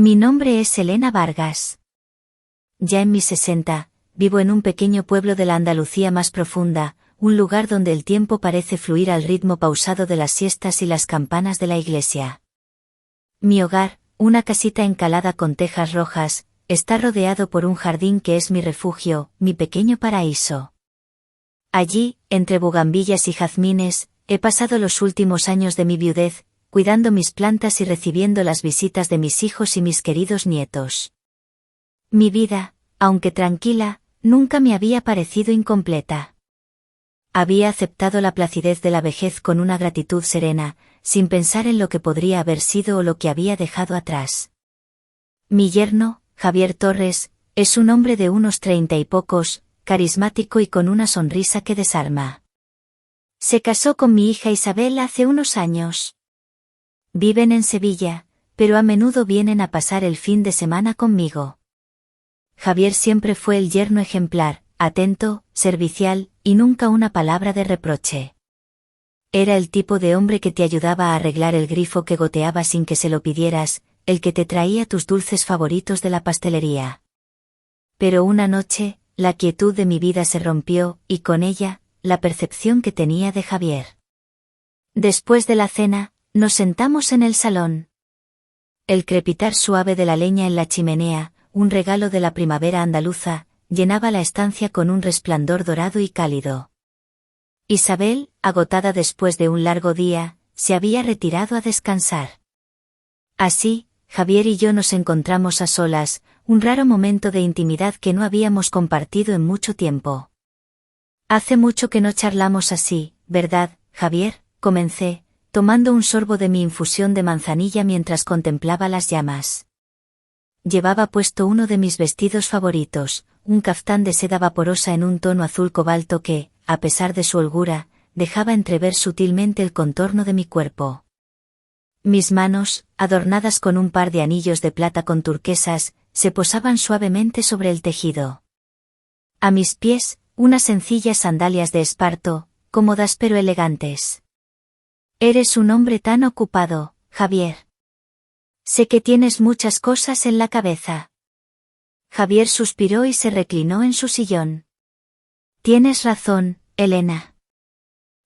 Mi nombre es Elena Vargas. Ya en mis 60, vivo en un pequeño pueblo de la Andalucía más profunda, un lugar donde el tiempo parece fluir al ritmo pausado de las siestas y las campanas de la iglesia. Mi hogar, una casita encalada con tejas rojas, está rodeado por un jardín que es mi refugio, mi pequeño paraíso. Allí, entre bugambillas y jazmines, he pasado los últimos años de mi viudez, cuidando mis plantas y recibiendo las visitas de mis hijos y mis queridos nietos. Mi vida, aunque tranquila, nunca me había parecido incompleta. Había aceptado la placidez de la vejez con una gratitud serena, sin pensar en lo que podría haber sido o lo que había dejado atrás. Mi yerno, Javier Torres, es un hombre de unos 30 y pocos, carismático y con una sonrisa que desarma. Se casó con mi hija Isabel hace unos años. Viven en Sevilla, pero a menudo vienen a pasar el fin de semana conmigo. Javier siempre fue el yerno ejemplar, atento, servicial, y nunca una palabra de reproche. Era el tipo de hombre que te ayudaba a arreglar el grifo que goteaba sin que se lo pidieras, el que te traía tus dulces favoritos de la pastelería. Pero una noche, la quietud de mi vida se rompió, y con ella, la percepción que tenía de Javier. Después de la cena, nos sentamos en el salón. El crepitar suave de la leña en la chimenea, un regalo de la primavera andaluza, llenaba la estancia con un resplandor dorado y cálido. Isabel, agotada después de un largo día, se había retirado a descansar. Así, Javier y yo nos encontramos a solas, un raro momento de intimidad que no habíamos compartido en mucho tiempo. Hace mucho que no charlamos así, ¿verdad, Javier? Comencé, tomando un sorbo de mi infusión de manzanilla mientras contemplaba las llamas. Llevaba puesto uno de mis vestidos favoritos, un caftán de seda vaporosa en un tono azul cobalto que, a pesar de su holgura, dejaba entrever sutilmente el contorno de mi cuerpo. Mis manos, adornadas con un par de anillos de plata con turquesas, se posaban suavemente sobre el tejido. A mis pies, unas sencillas sandalias de esparto, cómodas pero elegantes. Eres un hombre tan ocupado, Javier. Sé que tienes muchas cosas en la cabeza. Javier suspiró y se reclinó en su sillón. Tienes razón, Elena.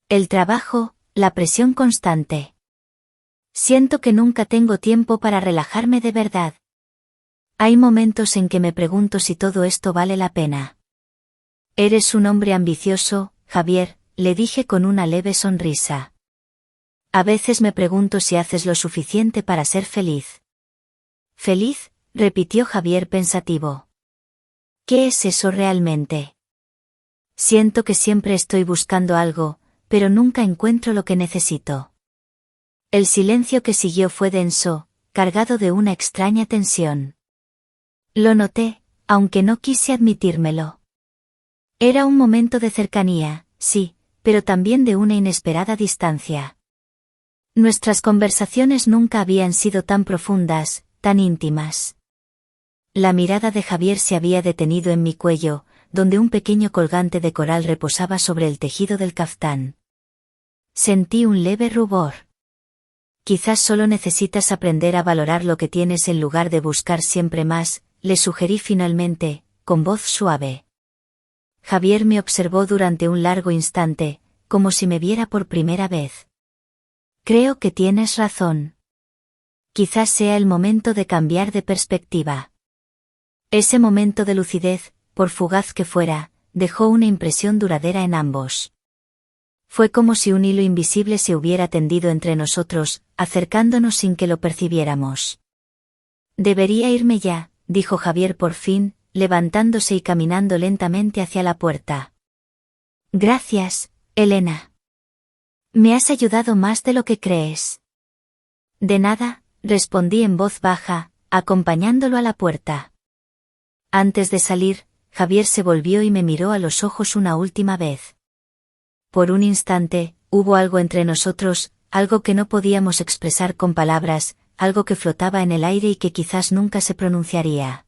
El trabajo, la presión constante. Siento que nunca tengo tiempo para relajarme de verdad. Hay momentos en que me pregunto si todo esto vale la pena. Eres un hombre ambicioso, Javier, le dije con una leve sonrisa. A veces me pregunto si haces lo suficiente para ser feliz. ¿Feliz?, repitió Javier pensativo. ¿Qué es eso realmente? Siento que siempre estoy buscando algo, pero nunca encuentro lo que necesito. El silencio que siguió fue denso, cargado de una extraña tensión. Lo noté, aunque no quise admitírmelo. Era un momento de cercanía, sí, pero también de una inesperada distancia. Nuestras conversaciones nunca habían sido tan profundas, tan íntimas. La mirada de Javier se había detenido en mi cuello, donde un pequeño colgante de coral reposaba sobre el tejido del caftán. Sentí un leve rubor. Quizás solo necesitas aprender a valorar lo que tienes en lugar de buscar siempre más, le sugerí finalmente, con voz suave. Javier me observó durante un largo instante, como si me viera por primera vez. Creo que tienes razón. Quizás sea el momento de cambiar de perspectiva. Ese momento de lucidez, por fugaz que fuera, dejó una impresión duradera en ambos. Fue como si un hilo invisible se hubiera tendido entre nosotros, acercándonos sin que lo percibiéramos. Debería irme ya, dijo Javier por fin, levantándose y caminando lentamente hacia la puerta. Gracias, Elena. Me has ayudado más de lo que crees. De nada, respondí en voz baja, acompañándolo a la puerta. Antes de salir, Javier se volvió y me miró a los ojos una última vez. Por un instante, hubo algo entre nosotros, algo que no podíamos expresar con palabras, algo que flotaba en el aire y que quizás nunca se pronunciaría.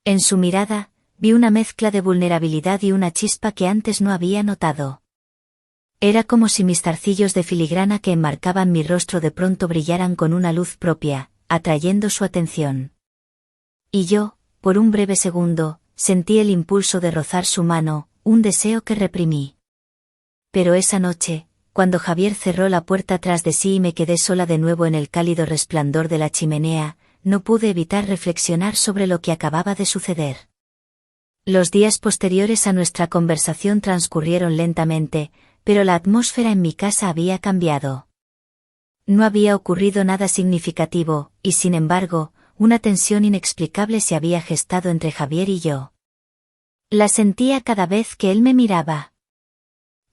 En su mirada, vi una mezcla de vulnerabilidad y una chispa que antes no había notado. Era como si mis zarcillos de filigrana que enmarcaban mi rostro de pronto brillaran con una luz propia, atrayendo su atención. Y yo, por un breve segundo, sentí el impulso de rozar su mano, un deseo que reprimí. Pero esa noche, cuando Javier cerró la puerta tras de sí y me quedé sola de nuevo en el cálido resplandor de la chimenea, no pude evitar reflexionar sobre lo que acababa de suceder. Los días posteriores a nuestra conversación transcurrieron lentamente, pero la atmósfera en mi casa había cambiado. No había ocurrido nada significativo, y sin embargo, una tensión inexplicable se había gestado entre Javier y yo. La sentía cada vez que él me miraba.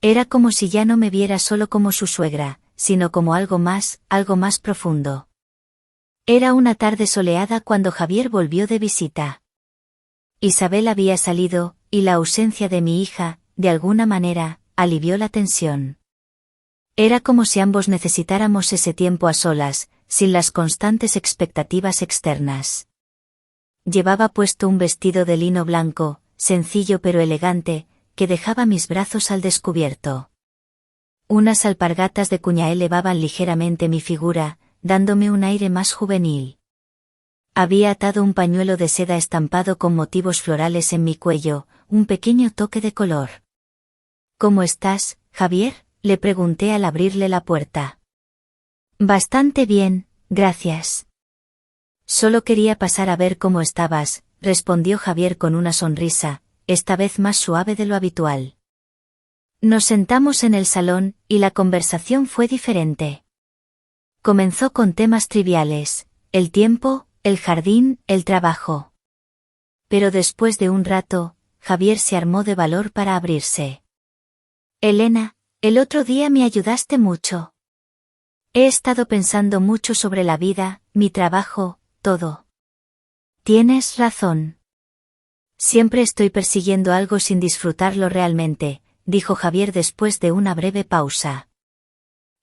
Era como si ya no me viera solo como su suegra, sino como algo más profundo. Era una tarde soleada cuando Javier volvió de visita. Isabel había salido, y la ausencia de mi hija, de alguna manera, alivió la tensión. Era como si ambos necesitáramos ese tiempo a solas, sin las constantes expectativas externas. Llevaba puesto un vestido de lino blanco, sencillo pero elegante, que dejaba mis brazos al descubierto. Unas alpargatas de cuña elevaban ligeramente mi figura, dándome un aire más juvenil. Había atado un pañuelo de seda estampado con motivos florales en mi cuello, un pequeño toque de color. ¿Cómo estás, Javier?, le pregunté al abrirle la puerta. Bastante bien, gracias. Solo quería pasar a ver cómo estabas, respondió Javier con una sonrisa, esta vez más suave de lo habitual. Nos sentamos en el salón, y la conversación fue diferente. Comenzó con temas triviales, el tiempo, el jardín, el trabajo. Pero después de un rato, Javier se armó de valor para abrirse. Elena, el otro día me ayudaste mucho. He estado pensando mucho sobre la vida, mi trabajo, todo. Tienes razón. Siempre estoy persiguiendo algo sin disfrutarlo realmente, dijo Javier después de una breve pausa.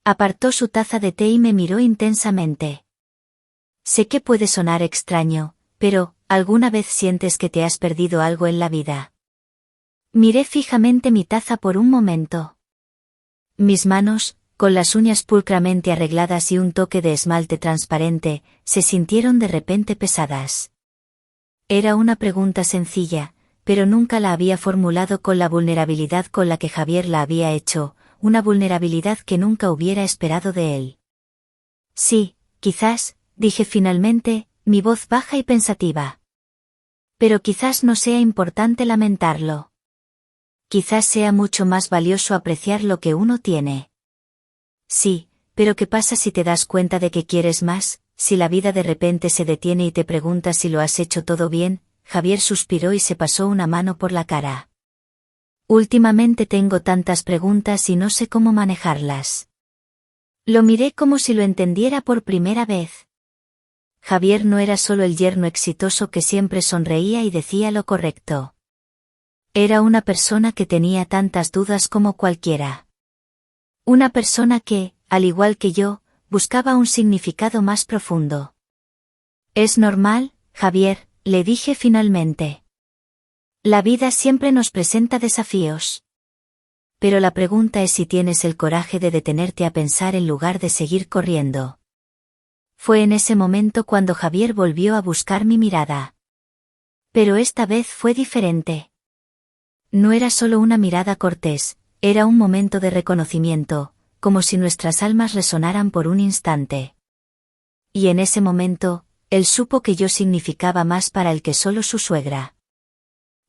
Apartó su taza de té y me miró intensamente. Sé que puede sonar extraño, pero, ¿alguna vez sientes que te has perdido algo en la vida? Miré fijamente mi taza por un momento. Mis manos, con las uñas pulcramente arregladas y un toque de esmalte transparente, se sintieron de repente pesadas. Era una pregunta sencilla, pero nunca la había formulado con la vulnerabilidad con la que Javier la había hecho, una vulnerabilidad que nunca hubiera esperado de él. Sí, quizás, dije finalmente, mi voz baja y pensativa. Pero quizás no sea importante lamentarlo. Quizás sea mucho más valioso apreciar lo que uno tiene. Sí, pero ¿qué pasa si te das cuenta de que quieres más, si la vida de repente se detiene y te preguntas si lo has hecho todo bien? Javier suspiró y se pasó una mano por la cara. Últimamente tengo tantas preguntas y no sé cómo manejarlas. Lo miré como si lo entendiera por primera vez. Javier no era solo el yerno exitoso que siempre sonreía y decía lo correcto. Era una persona que tenía tantas dudas como cualquiera. Una persona que, al igual que yo, buscaba un significado más profundo. Es normal, Javier, le dije finalmente. La vida siempre nos presenta desafíos. Pero la pregunta es si tienes el coraje de detenerte a pensar en lugar de seguir corriendo. Fue en ese momento cuando Javier volvió a buscar mi mirada. Pero esta vez fue diferente. No era solo una mirada cortés, era un momento de reconocimiento, como si nuestras almas resonaran por un instante. Y en ese momento, él supo que yo significaba más para él que solo su suegra.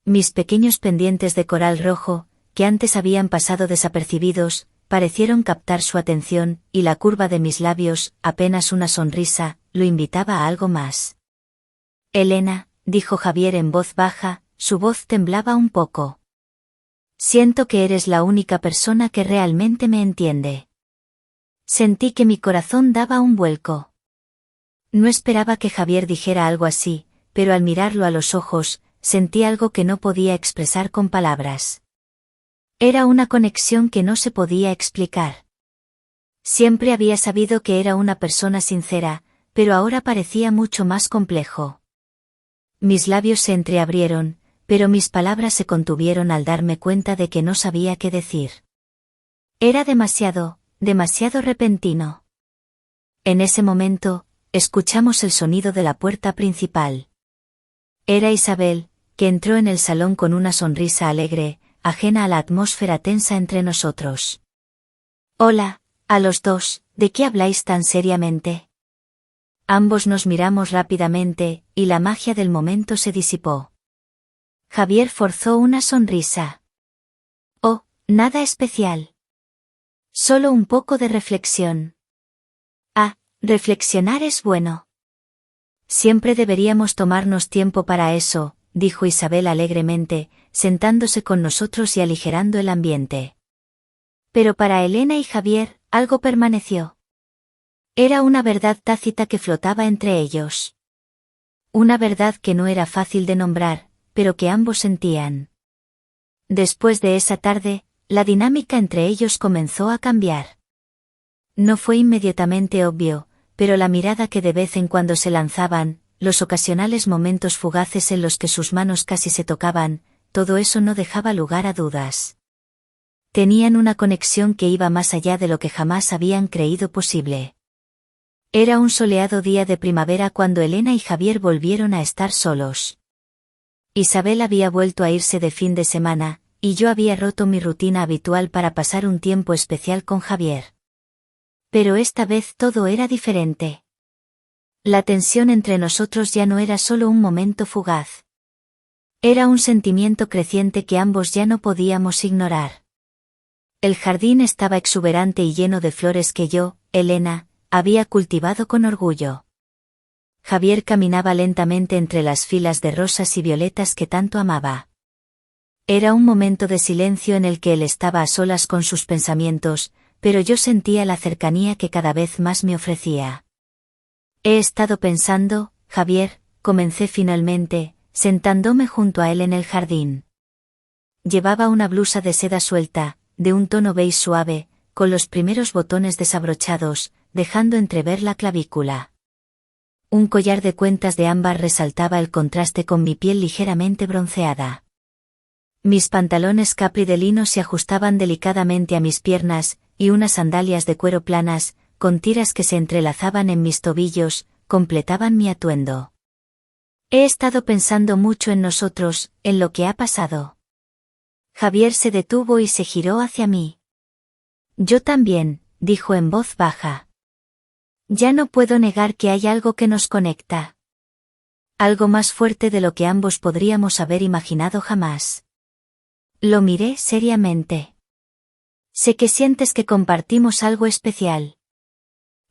Mis pequeños pendientes de coral rojo, que antes habían pasado desapercibidos, parecieron captar su atención, y la curva de mis labios, apenas una sonrisa, lo invitaba a algo más. Elena, dijo Javier en voz baja, su voz temblaba un poco. Siento que eres la única persona que realmente me entiende. Sentí que mi corazón daba un vuelco. No esperaba que Javier dijera algo así, pero al mirarlo a los ojos, sentí algo que no podía expresar con palabras. Era una conexión que no se podía explicar. Siempre había sabido que era una persona sincera, pero ahora parecía mucho más complejo. Mis labios se entreabrieron, pero mis palabras se contuvieron al darme cuenta de que no sabía qué decir. Era demasiado repentino. En ese momento, escuchamos el sonido de la puerta principal. Era Isabel, que entró en el salón con una sonrisa alegre, ajena a la atmósfera tensa entre nosotros. Hola, a los dos, ¿de qué habláis tan seriamente? Ambos nos miramos rápidamente, y la magia del momento se disipó. Javier forzó una sonrisa. Oh, nada especial. Solo un poco de reflexión. Ah, reflexionar es bueno. Siempre deberíamos tomarnos tiempo para eso, dijo Isabel alegremente, sentándose con nosotros y aligerando el ambiente. Pero para Elena y Javier, algo permaneció. Era una verdad tácita que flotaba entre ellos. Una verdad que no era fácil de nombrar, pero que ambos sentían. Después de esa tarde, la dinámica entre ellos comenzó a cambiar. No fue inmediatamente obvio, pero la mirada que de vez en cuando se lanzaban, los ocasionales momentos fugaces en los que sus manos casi se tocaban, todo eso no dejaba lugar a dudas. Tenían una conexión que iba más allá de lo que jamás habían creído posible. Era un soleado día de primavera cuando Elena y Javier volvieron a estar solos. Isabel había vuelto a irse de fin de semana, y yo había roto mi rutina habitual para pasar un tiempo especial con Javier. Pero esta vez todo era diferente. La tensión entre nosotros ya no era solo un momento fugaz. Era un sentimiento creciente que ambos ya no podíamos ignorar. El jardín estaba exuberante y lleno de flores que yo, Elena, había cultivado con orgullo. Javier caminaba lentamente entre las filas de rosas y violetas que tanto amaba. Era un momento de silencio en el que él estaba a solas con sus pensamientos, pero yo sentía la cercanía que cada vez más me ofrecía. He estado pensando, Javier, comencé finalmente, sentándome junto a él en el jardín. Llevaba una blusa de seda suelta, de un tono beige suave, con los primeros botones desabrochados, dejando entrever la clavícula. Un collar de cuentas de ámbar resaltaba el contraste con mi piel ligeramente bronceada. Mis pantalones capri de lino se ajustaban delicadamente a mis piernas, y unas sandalias de cuero planas, con tiras que se entrelazaban en mis tobillos, completaban mi atuendo. He estado pensando mucho en nosotros, en lo que ha pasado. Javier se detuvo y se giró hacia mí. Yo también, dijo en voz baja. Ya no puedo negar que hay algo que nos conecta. Algo más fuerte de lo que ambos podríamos haber imaginado jamás. Lo miré seriamente. Sé que sientes que compartimos algo especial.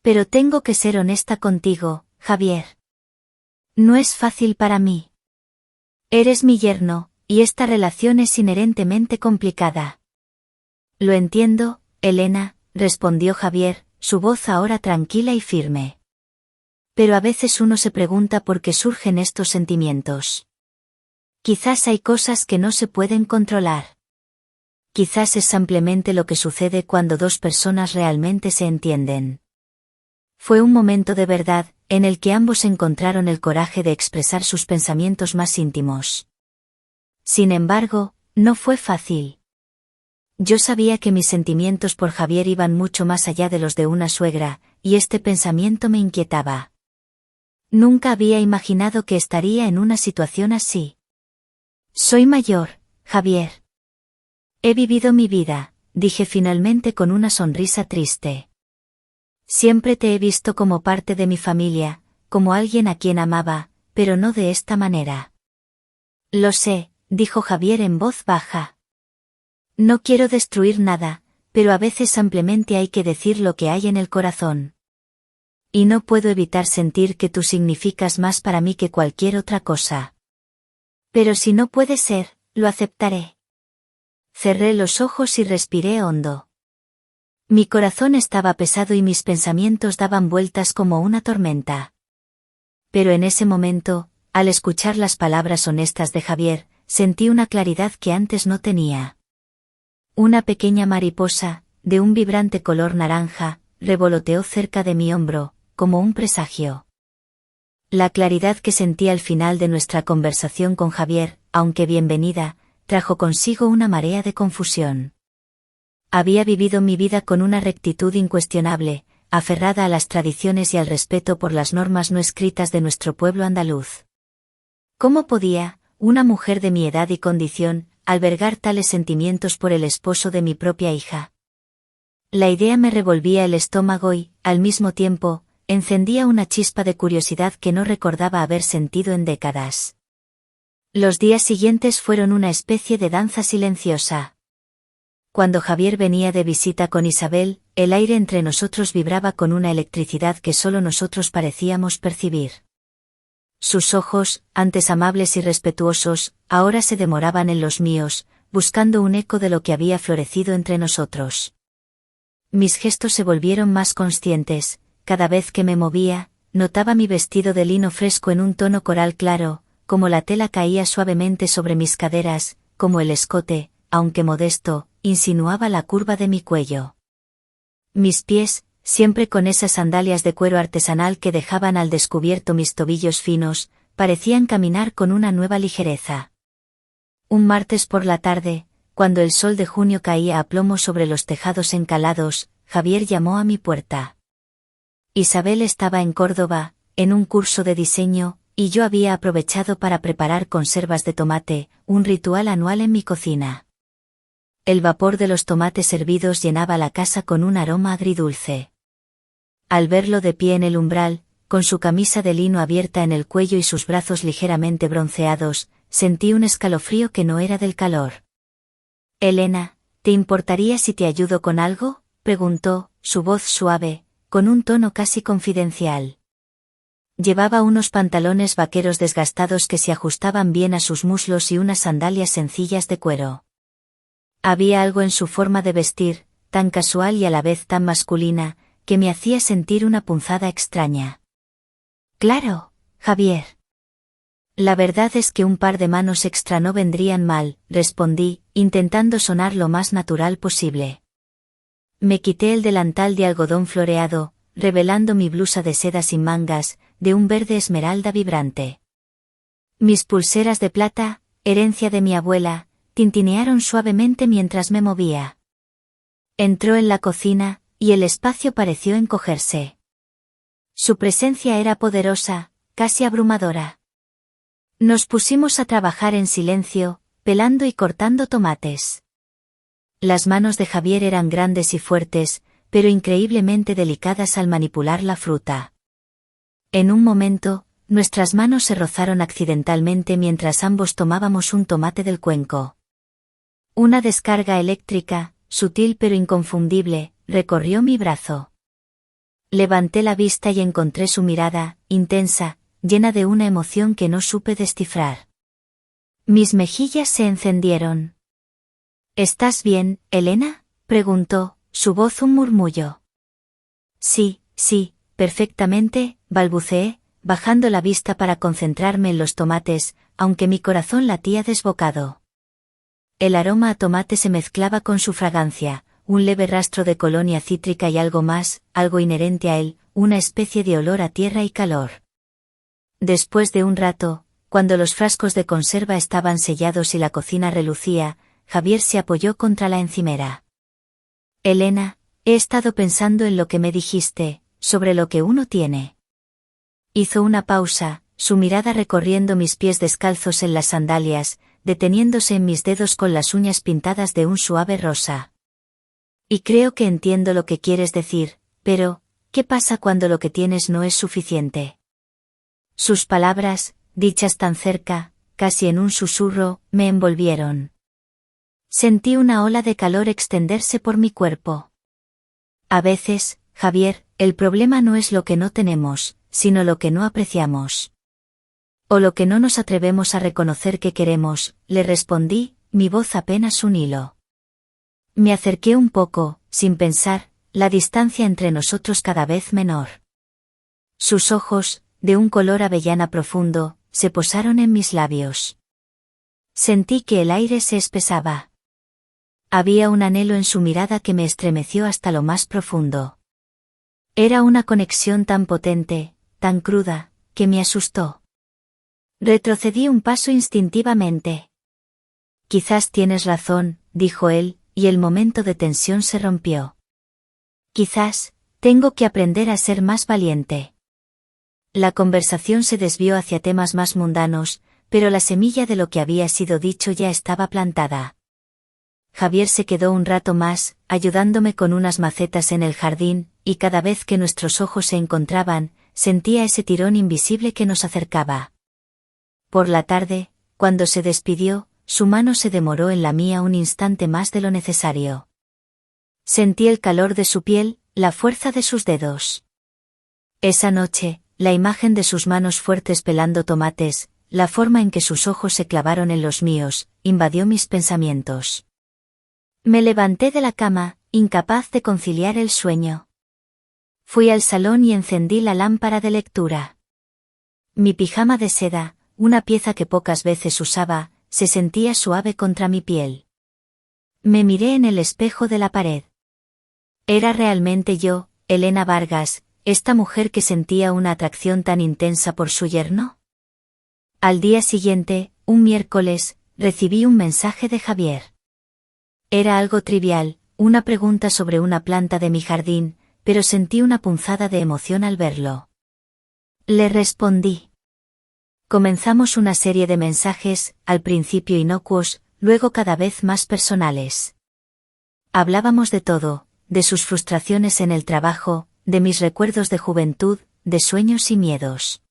Pero tengo que ser honesta contigo, Javier. No es fácil para mí. Eres mi yerno, y esta relación es inherentemente complicada. Lo entiendo, Elena, respondió Javier, su voz ahora tranquila y firme. Pero a veces uno se pregunta por qué surgen estos sentimientos. Quizás hay cosas que no se pueden controlar. Quizás es simplemente lo que sucede cuando dos personas realmente se entienden. Fue un momento de verdad, en el que ambos encontraron el coraje de expresar sus pensamientos más íntimos. Sin embargo, no fue fácil. Yo sabía que mis sentimientos por Javier iban mucho más allá de los de una suegra, y este pensamiento me inquietaba. Nunca había imaginado que estaría en una situación así. Soy mayor, Javier. He vivido mi vida, dije finalmente con una sonrisa triste. Siempre te he visto como parte de mi familia, como alguien a quien amaba, pero no de esta manera. Lo sé, dijo Javier en voz baja. No quiero destruir nada, pero a veces simplemente hay que decir lo que hay en el corazón. Y no puedo evitar sentir que tú significas más para mí que cualquier otra cosa. Pero si no puede ser, lo aceptaré. Cerré los ojos y respiré hondo. Mi corazón estaba pesado y mis pensamientos daban vueltas como una tormenta. Pero en ese momento, al escuchar las palabras honestas de Javier, sentí una claridad que antes no tenía. Una pequeña mariposa, de un vibrante color naranja, revoloteó cerca de mi hombro, como un presagio. La claridad que sentí al final de nuestra conversación con Javier, aunque bienvenida, trajo consigo una marea de confusión. Había vivido mi vida con una rectitud incuestionable, aferrada a las tradiciones y al respeto por las normas no escritas de nuestro pueblo andaluz. ¿Cómo podía, una mujer de mi edad y condición, albergar tales sentimientos por el esposo de mi propia hija? La idea me revolvía el estómago y, al mismo tiempo, encendía una chispa de curiosidad que no recordaba haber sentido en décadas. Los días siguientes fueron una especie de danza silenciosa. Cuando Javier venía de visita con Isabel, el aire entre nosotros vibraba con una electricidad que solo nosotros parecíamos percibir. Sus ojos, antes amables y respetuosos, ahora se demoraban en los míos, buscando un eco de lo que había florecido entre nosotros. Mis gestos se volvieron más conscientes, cada vez que me movía, notaba mi vestido de lino fresco en un tono coral claro, como la tela caía suavemente sobre mis caderas, como el escote, aunque modesto, insinuaba la curva de mi cuello. Mis pies, siempre con esas sandalias de cuero artesanal que dejaban al descubierto mis tobillos finos, parecían caminar con una nueva ligereza. Un martes por la tarde, cuando el sol de junio caía a plomo sobre los tejados encalados, Javier llamó a mi puerta. Isabel estaba en Córdoba, en un curso de diseño, y yo había aprovechado para preparar conservas de tomate, un ritual anual en mi cocina. El vapor de los tomates hervidos llenaba la casa con un aroma agridulce. Al verlo de pie en el umbral, con su camisa de lino abierta en el cuello y sus brazos ligeramente bronceados, sentí un escalofrío que no era del calor. «Elena, ¿te importaría si te ayudo con algo?», preguntó, su voz suave, con un tono casi confidencial. Llevaba unos pantalones vaqueros desgastados que se ajustaban bien a sus muslos y unas sandalias sencillas de cuero. Había algo en su forma de vestir, tan casual y a la vez tan masculina, que me hacía sentir una punzada extraña. «Claro, Javier. La verdad es que un par de manos extra no vendrían mal», respondí, intentando sonar lo más natural posible. Me quité el delantal de algodón floreado, revelando mi blusa de seda sin mangas, de un verde esmeralda vibrante. Mis pulseras de plata, herencia de mi abuela, tintinearon suavemente mientras me movía. Entró en la cocina, y el espacio pareció encogerse. Su presencia era poderosa, casi abrumadora. Nos pusimos a trabajar en silencio, pelando y cortando tomates. Las manos de Javier eran grandes y fuertes, pero increíblemente delicadas al manipular la fruta. En un momento, nuestras manos se rozaron accidentalmente mientras ambos tomábamos un tomate del cuenco. Una descarga eléctrica, sutil pero inconfundible, recorrió mi brazo. Levanté la vista y encontré su mirada, intensa, llena de una emoción que no supe descifrar. Mis mejillas se encendieron. «¿Estás bien, Elena?», preguntó, su voz un murmullo. Sí, perfectamente», balbuceé, bajando la vista para concentrarme en los tomates, aunque mi corazón latía desbocado. El aroma a tomate se mezclaba con su fragancia, un leve rastro de colonia cítrica y algo más, algo inherente a él, una especie de olor a tierra y calor. Después de un rato, cuando los frascos de conserva estaban sellados y la cocina relucía, Javier se apoyó contra la encimera. «Elena, he estado pensando en lo que me dijiste, sobre lo que uno tiene». Hizo una pausa, su mirada recorriendo mis pies descalzos en las sandalias, deteniéndose en mis dedos con las uñas pintadas de un suave rosa. «Y creo que entiendo lo que quieres decir, pero, ¿qué pasa cuando lo que tienes no es suficiente?». Sus palabras, dichas tan cerca, casi en un susurro, me envolvieron. Sentí una ola de calor extenderse por mi cuerpo. A veces, Javier, el problema no es lo que no tenemos, sino lo que no apreciamos. O lo que no nos atrevemos a reconocer que queremos, le respondí, mi voz apenas un hilo. Me acerqué un poco, sin pensar, la distancia entre nosotros cada vez menor. Sus ojos, de un color avellana profundo, se posaron en mis labios. Sentí que el aire se espesaba. Había un anhelo en su mirada que me estremeció hasta lo más profundo. Era una conexión tan potente, tan cruda, que me asustó. Retrocedí un paso instintivamente. «Quizás tienes razón», dijo él, y el momento de tensión se rompió. «Quizás, Tengo que aprender a ser más valiente. La conversación se desvió hacia temas más mundanos, pero la semilla de lo que había sido dicho ya estaba plantada. Javier se quedó un rato más, ayudándome con unas macetas en el jardín, y cada vez que nuestros ojos se encontraban, sentía ese tirón invisible que nos acercaba. Por la tarde, cuando se despidió, su mano se demoró en la mía un instante más de lo necesario. Sentí el calor de su piel, la fuerza de sus dedos. Esa noche, la imagen de sus manos fuertes pelando tomates, la forma en que sus ojos se clavaron en los míos, invadió mis pensamientos. Me levanté de la cama, incapaz de conciliar el sueño. Fui al salón y encendí la lámpara de lectura. Mi pijama de seda, una pieza que pocas veces usaba, se sentía suave contra mi piel. Me miré en el espejo de la pared. ¿Era realmente yo, Elena Vargas, esta mujer que sentía una atracción tan intensa por su yerno? Al día siguiente, un miércoles, recibí un mensaje de Javier. Era algo trivial, una pregunta sobre una planta de mi jardín, pero sentí una punzada de emoción al verlo. Le respondí. Comenzamos una serie de mensajes, al principio inocuos, luego cada vez más personales. Hablábamos de todo, de sus frustraciones en el trabajo, de mis recuerdos de juventud, de sueños y miedos.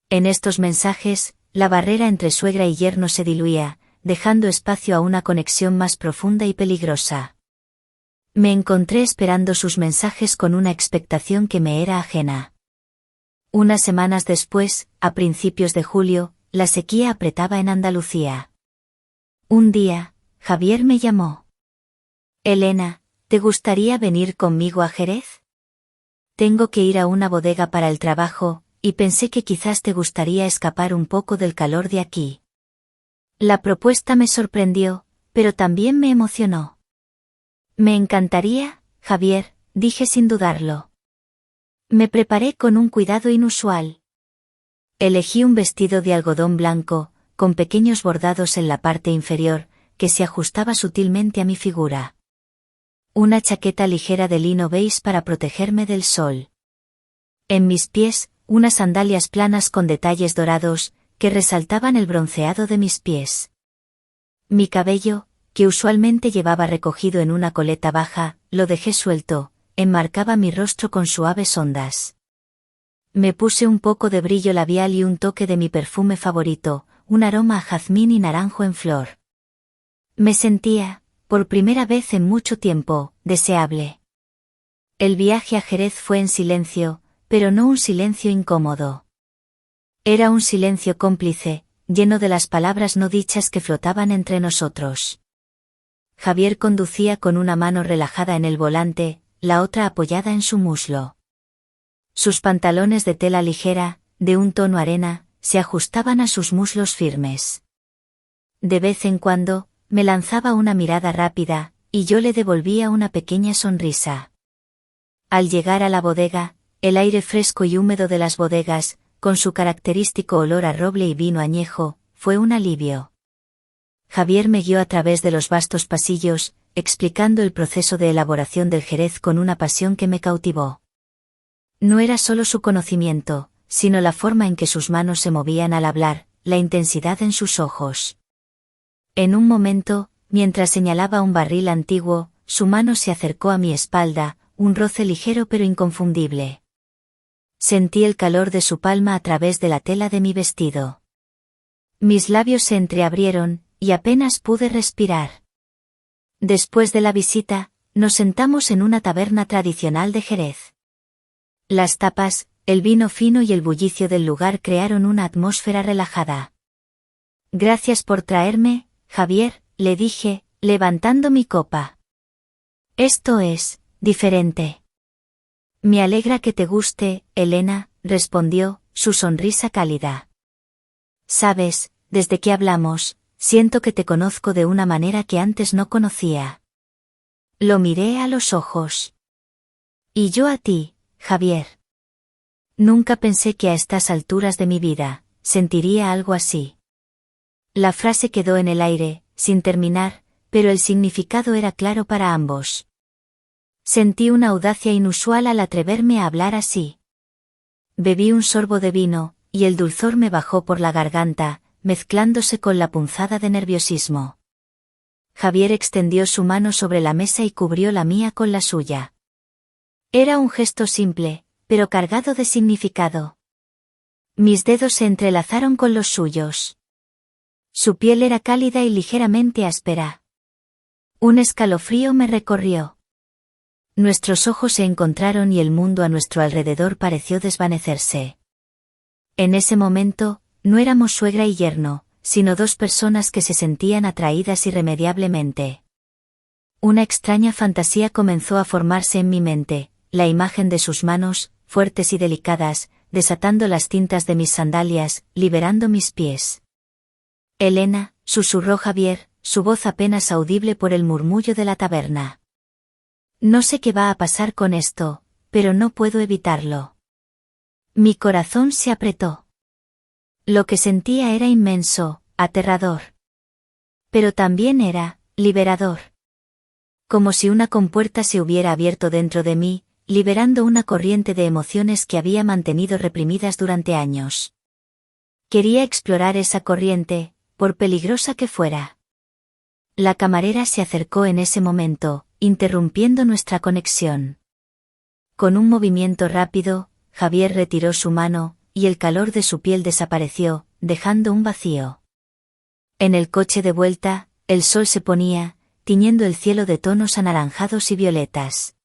En estos mensajes, la barrera entre suegra y yerno se diluía, dejando espacio a una conexión más profunda y peligrosa. Me encontré esperando sus mensajes con una expectación que me era ajena. Unas semanas después, a principios de julio, la sequía apretaba en Andalucía. Un día, Javier me llamó. Elena, ¿te gustaría venir conmigo a Jerez? Tengo que ir a una bodega para el trabajo, y pensé que quizás te gustaría escapar un poco del calor de aquí. La propuesta me sorprendió, pero también me emocionó. Me encantaría, Javier, dije sin dudarlo. Me preparé con un cuidado inusual. Elegí un vestido de algodón blanco, con pequeños bordados en la parte inferior, que se ajustaba sutilmente a mi figura. Una chaqueta ligera de lino beige para protegerme del sol. En mis pies, unas sandalias planas con detalles dorados, que resaltaban el bronceado de mis pies. Mi cabello, que usualmente llevaba recogido en una coleta baja, lo dejé suelto, enmarcaba mi rostro con suaves ondas. Me puse un poco de brillo labial y un toque de mi perfume favorito, un aroma a jazmín y naranjo en flor. Me sentía, por primera vez en mucho tiempo, deseable. El viaje a Jerez fue en silencio, pero no un silencio incómodo. Era un silencio cómplice, lleno de las palabras no dichas que flotaban entre nosotros. Javier conducía con una mano relajada en el volante, la otra apoyada en su muslo. Sus pantalones de tela ligera, de un tono arena, se ajustaban a sus muslos firmes. De vez en cuando, me lanzaba una mirada rápida, y yo le devolvía una pequeña sonrisa. Al llegar a la bodega, el aire fresco y húmedo de las bodegas, con su característico olor a roble y vino añejo, fue un alivio. Javier me guió a través de los vastos pasillos, explicando el proceso de elaboración del Jerez con una pasión que me cautivó. No era solo su conocimiento, sino la forma en que sus manos se movían al hablar, la intensidad en sus ojos. En un momento, mientras señalaba un barril antiguo, su mano se acercó a mi espalda, un roce ligero pero inconfundible. Sentí el calor de su palma a través de la tela de mi vestido. Mis labios se entreabrieron, y apenas pude respirar. Después de la visita, nos sentamos en una taberna tradicional de Jerez. Las tapas, el vino fino y el bullicio del lugar crearon una atmósfera relajada. Gracias por traerme, Javier, le dije, levantando mi copa. Esto es diferente. Me alegra que te guste, Elena, respondió, su sonrisa cálida. Sabes, desde que hablamos, siento que te conozco de una manera que antes no conocía. Lo miré a los ojos. Y yo a ti, Javier. Nunca pensé que a estas alturas de mi vida, sentiría algo así. La frase quedó en el aire, sin terminar, pero el significado era claro para ambos. Sentí una audacia inusual al atreverme a hablar así. Bebí un sorbo de vino, y el dulzor me bajó por la garganta, mezclándose con la punzada de nerviosismo. Javier extendió su mano sobre la mesa y cubrió la mía con la suya. Era un gesto simple, pero cargado de significado. Mis dedos se entrelazaron con los suyos. Su piel era cálida y ligeramente áspera. Un escalofrío me recorrió. Nuestros ojos se encontraron y el mundo a nuestro alrededor pareció desvanecerse. En ese momento, no éramos suegra y yerno, sino dos personas que se sentían atraídas irremediablemente. Una extraña fantasía comenzó a formarse en mi mente, la imagen de sus manos, fuertes y delicadas, desatando las cintas de mis sandalias, liberando mis pies. Elena, susurró Javier, su voz apenas audible por el murmullo de la taberna. No sé qué va a pasar con esto, pero no puedo evitarlo. Mi corazón se apretó. Lo que sentía era inmenso, aterrador. Pero también era liberador. Como si una compuerta se hubiera abierto dentro de mí, liberando una corriente de emociones que había mantenido reprimidas durante años. Quería explorar esa corriente, por peligrosa que fuera. La camarera se acercó en ese momento, interrumpiendo nuestra conexión. Con un movimiento rápido, Javier retiró su mano, y el calor de su piel desapareció, dejando un vacío. En el coche de vuelta, el sol se ponía, tiñendo el cielo de tonos anaranjados y violetas.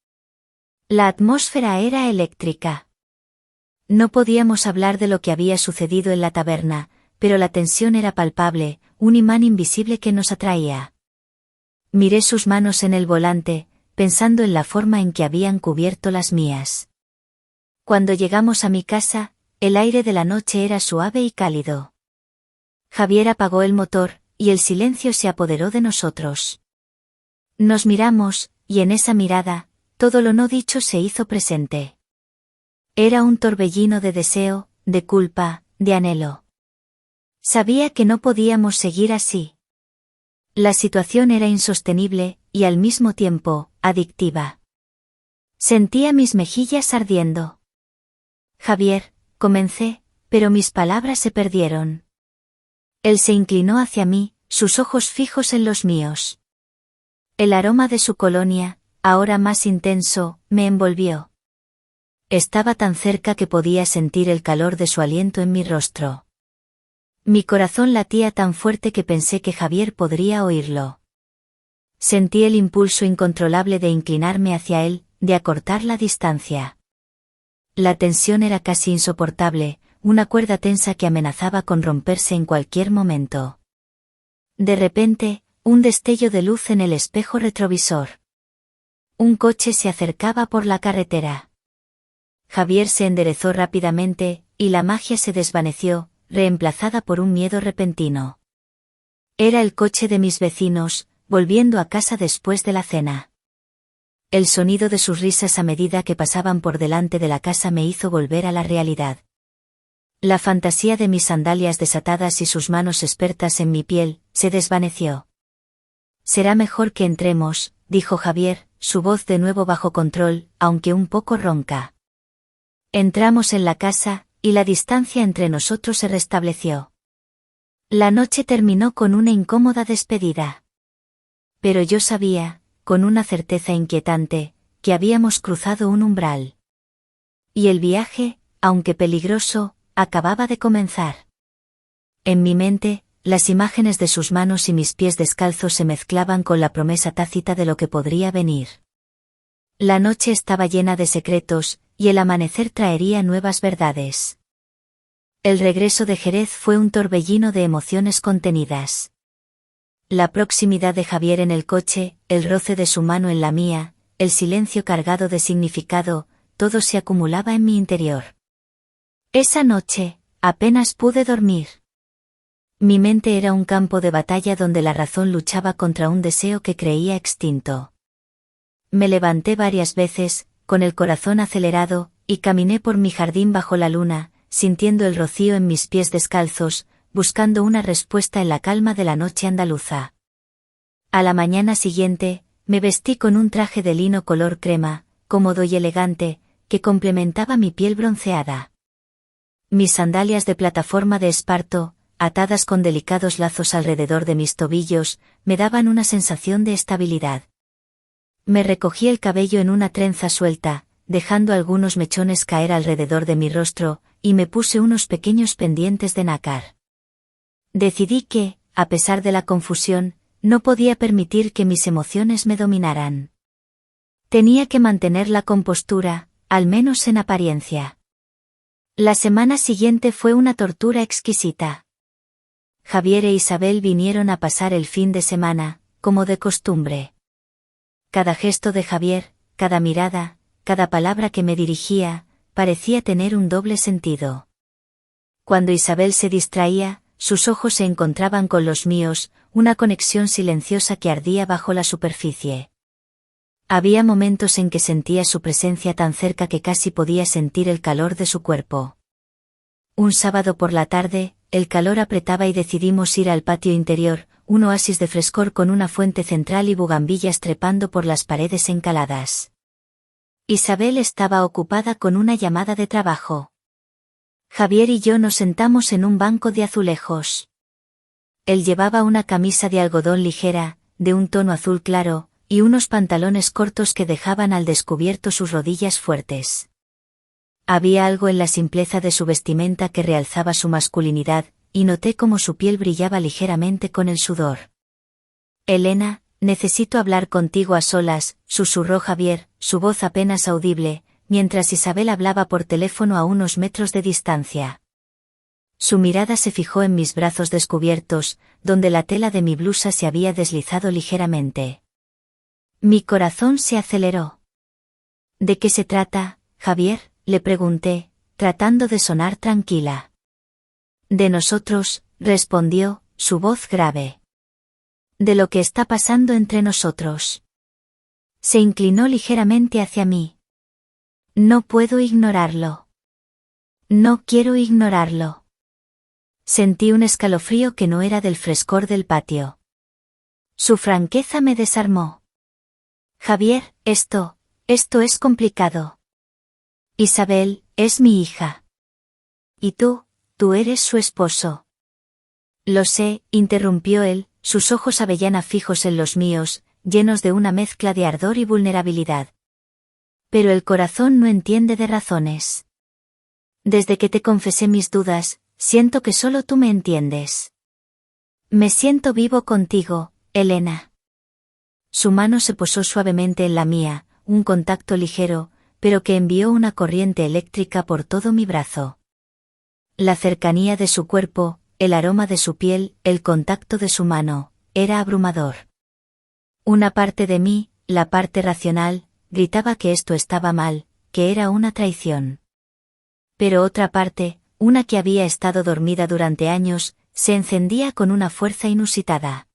La atmósfera era eléctrica. No podíamos hablar de lo que había sucedido en la taberna, pero la tensión era palpable, un imán invisible que nos atraía. Miré sus manos en el volante, pensando en la forma en que habían cubierto las mías. Cuando llegamos a mi casa, el aire de la noche era suave y cálido. Javier apagó el motor, y el silencio se apoderó de nosotros. Nos miramos, y en esa mirada, todo lo no dicho se hizo presente. Era un torbellino de deseo, de culpa, de anhelo. Sabía que no podíamos seguir así. La situación era insostenible, y al mismo tiempo, adictiva. Sentía mis mejillas ardiendo. Javier, comencé, pero mis palabras se perdieron. Él se inclinó hacia mí, sus ojos fijos en los míos. El aroma de su colonia, ahora más intenso, me envolvió. Estaba tan cerca que podía sentir el calor de su aliento en mi rostro. Mi corazón latía tan fuerte que pensé que Javier podría oírlo. Sentí el impulso incontrolable de inclinarme hacia él, de acortar la distancia. La tensión era casi insoportable, una cuerda tensa que amenazaba con romperse en cualquier momento. De repente, un destello de luz en el espejo retrovisor. Un coche se acercaba por la carretera. Javier se enderezó rápidamente, y la magia se desvaneció, reemplazada por un miedo repentino. Era el coche de mis vecinos, volviendo a casa después de la cena. El sonido de sus risas a medida que pasaban por delante de la casa me hizo volver a la realidad. La fantasía de mis sandalias desatadas y sus manos expertas en mi piel, se desvaneció. Será mejor que entremos, dijo Javier, su voz de nuevo bajo control, aunque un poco ronca. Entramos en la casa, y la distancia entre nosotros se restableció. La noche terminó con una incómoda despedida. Pero yo sabía, con una certeza inquietante, que habíamos cruzado un umbral. Y el viaje, aunque peligroso, acababa de comenzar. En mi mente, las imágenes de sus manos y mis pies descalzos se mezclaban con la promesa tácita de lo que podría venir. La noche estaba llena de secretos, y el amanecer traería nuevas verdades. El regreso de Jerez fue un torbellino de emociones contenidas. La proximidad de Javier en el coche, el roce de su mano en la mía, el silencio cargado de significado, todo se acumulaba en mi interior. Esa noche, apenas pude dormir. Mi mente era un campo de batalla donde la razón luchaba contra un deseo que creía extinto. Me levanté varias veces, con el corazón acelerado, y caminé por mi jardín bajo la luna, sintiendo el rocío en mis pies descalzos, buscando una respuesta en la calma de la noche andaluza. A la mañana siguiente, me vestí con un traje de lino color crema, cómodo y elegante, que complementaba mi piel bronceada. Mis sandalias de plataforma de esparto, atadas con delicados lazos alrededor de mis tobillos, me daban una sensación de estabilidad. Me recogí el cabello en una trenza suelta, dejando algunos mechones caer alrededor de mi rostro, y me puse unos pequeños pendientes de nácar. Decidí que, a pesar de la confusión, no podía permitir que mis emociones me dominaran. Tenía que mantener la compostura, al menos en apariencia. La semana siguiente fue una tortura exquisita. Javier e Isabel vinieron a pasar el fin de semana, como de costumbre. Cada gesto de Javier, cada mirada, cada palabra que me dirigía, parecía tener un doble sentido. Cuando Isabel se distraía, sus ojos se encontraban con los míos, una conexión silenciosa que ardía bajo la superficie. Había momentos en que sentía su presencia tan cerca que casi podía sentir el calor de su cuerpo. Un sábado por la tarde, el calor apretaba y decidimos ir al patio interior, un oasis de frescor con una fuente central y bugambillas trepando por las paredes encaladas. Isabel estaba ocupada con una llamada de trabajo. Javier y yo nos sentamos en un banco de azulejos. Él llevaba una camisa de algodón ligera, de un tono azul claro, y unos pantalones cortos que dejaban al descubierto sus rodillas fuertes. Había algo en la simpleza de su vestimenta que realzaba su masculinidad, y noté cómo su piel brillaba ligeramente con el sudor. Elena, necesito hablar contigo a solas, susurró Javier, su voz apenas audible, mientras Isabel hablaba por teléfono a unos metros de distancia. Su mirada se fijó en mis brazos descubiertos, donde la tela de mi blusa se había deslizado ligeramente. Mi corazón se aceleró. ¿De qué se trata, Javier?, le pregunté, tratando de sonar tranquila. De nosotros, respondió, su voz grave. De lo que está pasando entre nosotros. Se inclinó ligeramente hacia mí. No puedo ignorarlo. No quiero ignorarlo. Sentí un escalofrío que no era del frescor del patio. Su franqueza me desarmó. Javier, esto es complicado. Isabel, es mi hija. Y tú eres su esposo. Lo sé, interrumpió él, sus ojos avellana fijos en los míos, llenos de una mezcla de ardor y vulnerabilidad. Pero el corazón no entiende de razones. Desde que te confesé mis dudas, siento que solo tú me entiendes. Me siento vivo contigo, Elena. Su mano se posó suavemente en la mía, un contacto ligero, pero que envió una corriente eléctrica por todo mi brazo. La cercanía de su cuerpo, el aroma de su piel, el contacto de su mano, era abrumador. Una parte de mí, la parte racional, gritaba que esto estaba mal, que era una traición. Pero otra parte, una que había estado dormida durante años, se encendía con una fuerza inusitada.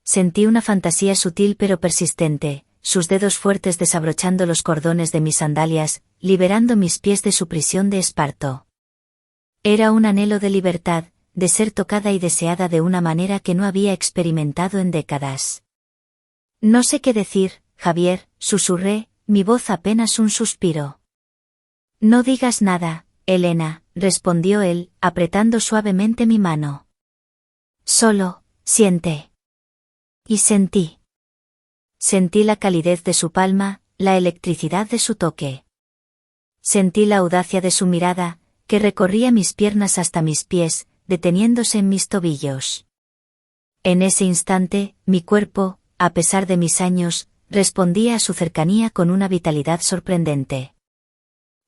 Sentí una fantasía sutil pero persistente, sus dedos fuertes desabrochando los cordones de mis sandalias, liberando mis pies de su prisión de esparto. Era un anhelo de libertad, de ser tocada y deseada de una manera que no había experimentado en décadas. No sé qué decir, Javier, susurré, mi voz apenas un suspiro. No digas nada, Elena, respondió él, apretando suavemente mi mano. Solo, siente. Y sentí. Sentí la calidez de su palma, la electricidad de su toque. Sentí la audacia de su mirada, que recorría mis piernas hasta mis pies, deteniéndose en mis tobillos. En ese instante, mi cuerpo, a pesar de mis años, respondía a su cercanía con una vitalidad sorprendente.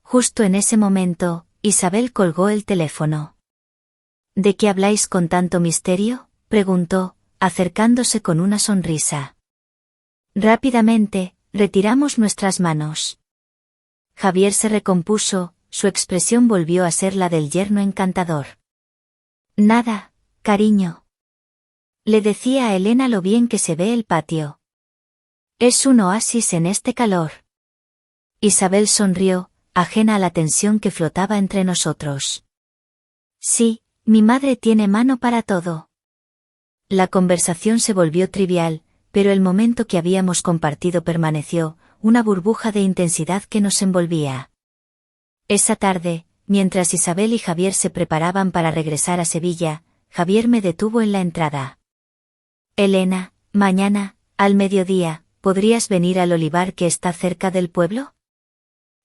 Justo en ese momento, Isabel colgó el teléfono. ¿De qué habláis con tanto misterio?, preguntó, acercándose con una sonrisa. Rápidamente, retiramos nuestras manos. Javier se recompuso, su expresión volvió a ser la del yerno encantador. Nada, cariño. Le decía a Elena lo bien que se ve el patio. Es un oasis en este calor. Isabel sonrió, ajena a la tensión que flotaba entre nosotros. Sí, mi madre tiene mano para todo. La conversación se volvió trivial, pero el momento que habíamos compartido permaneció, una burbuja de intensidad que nos envolvía. Esa tarde, mientras Isabel y Javier se preparaban para regresar a Sevilla, Javier me detuvo en la entrada. Elena, mañana, al mediodía, ¿podrías venir al olivar que está cerca del pueblo?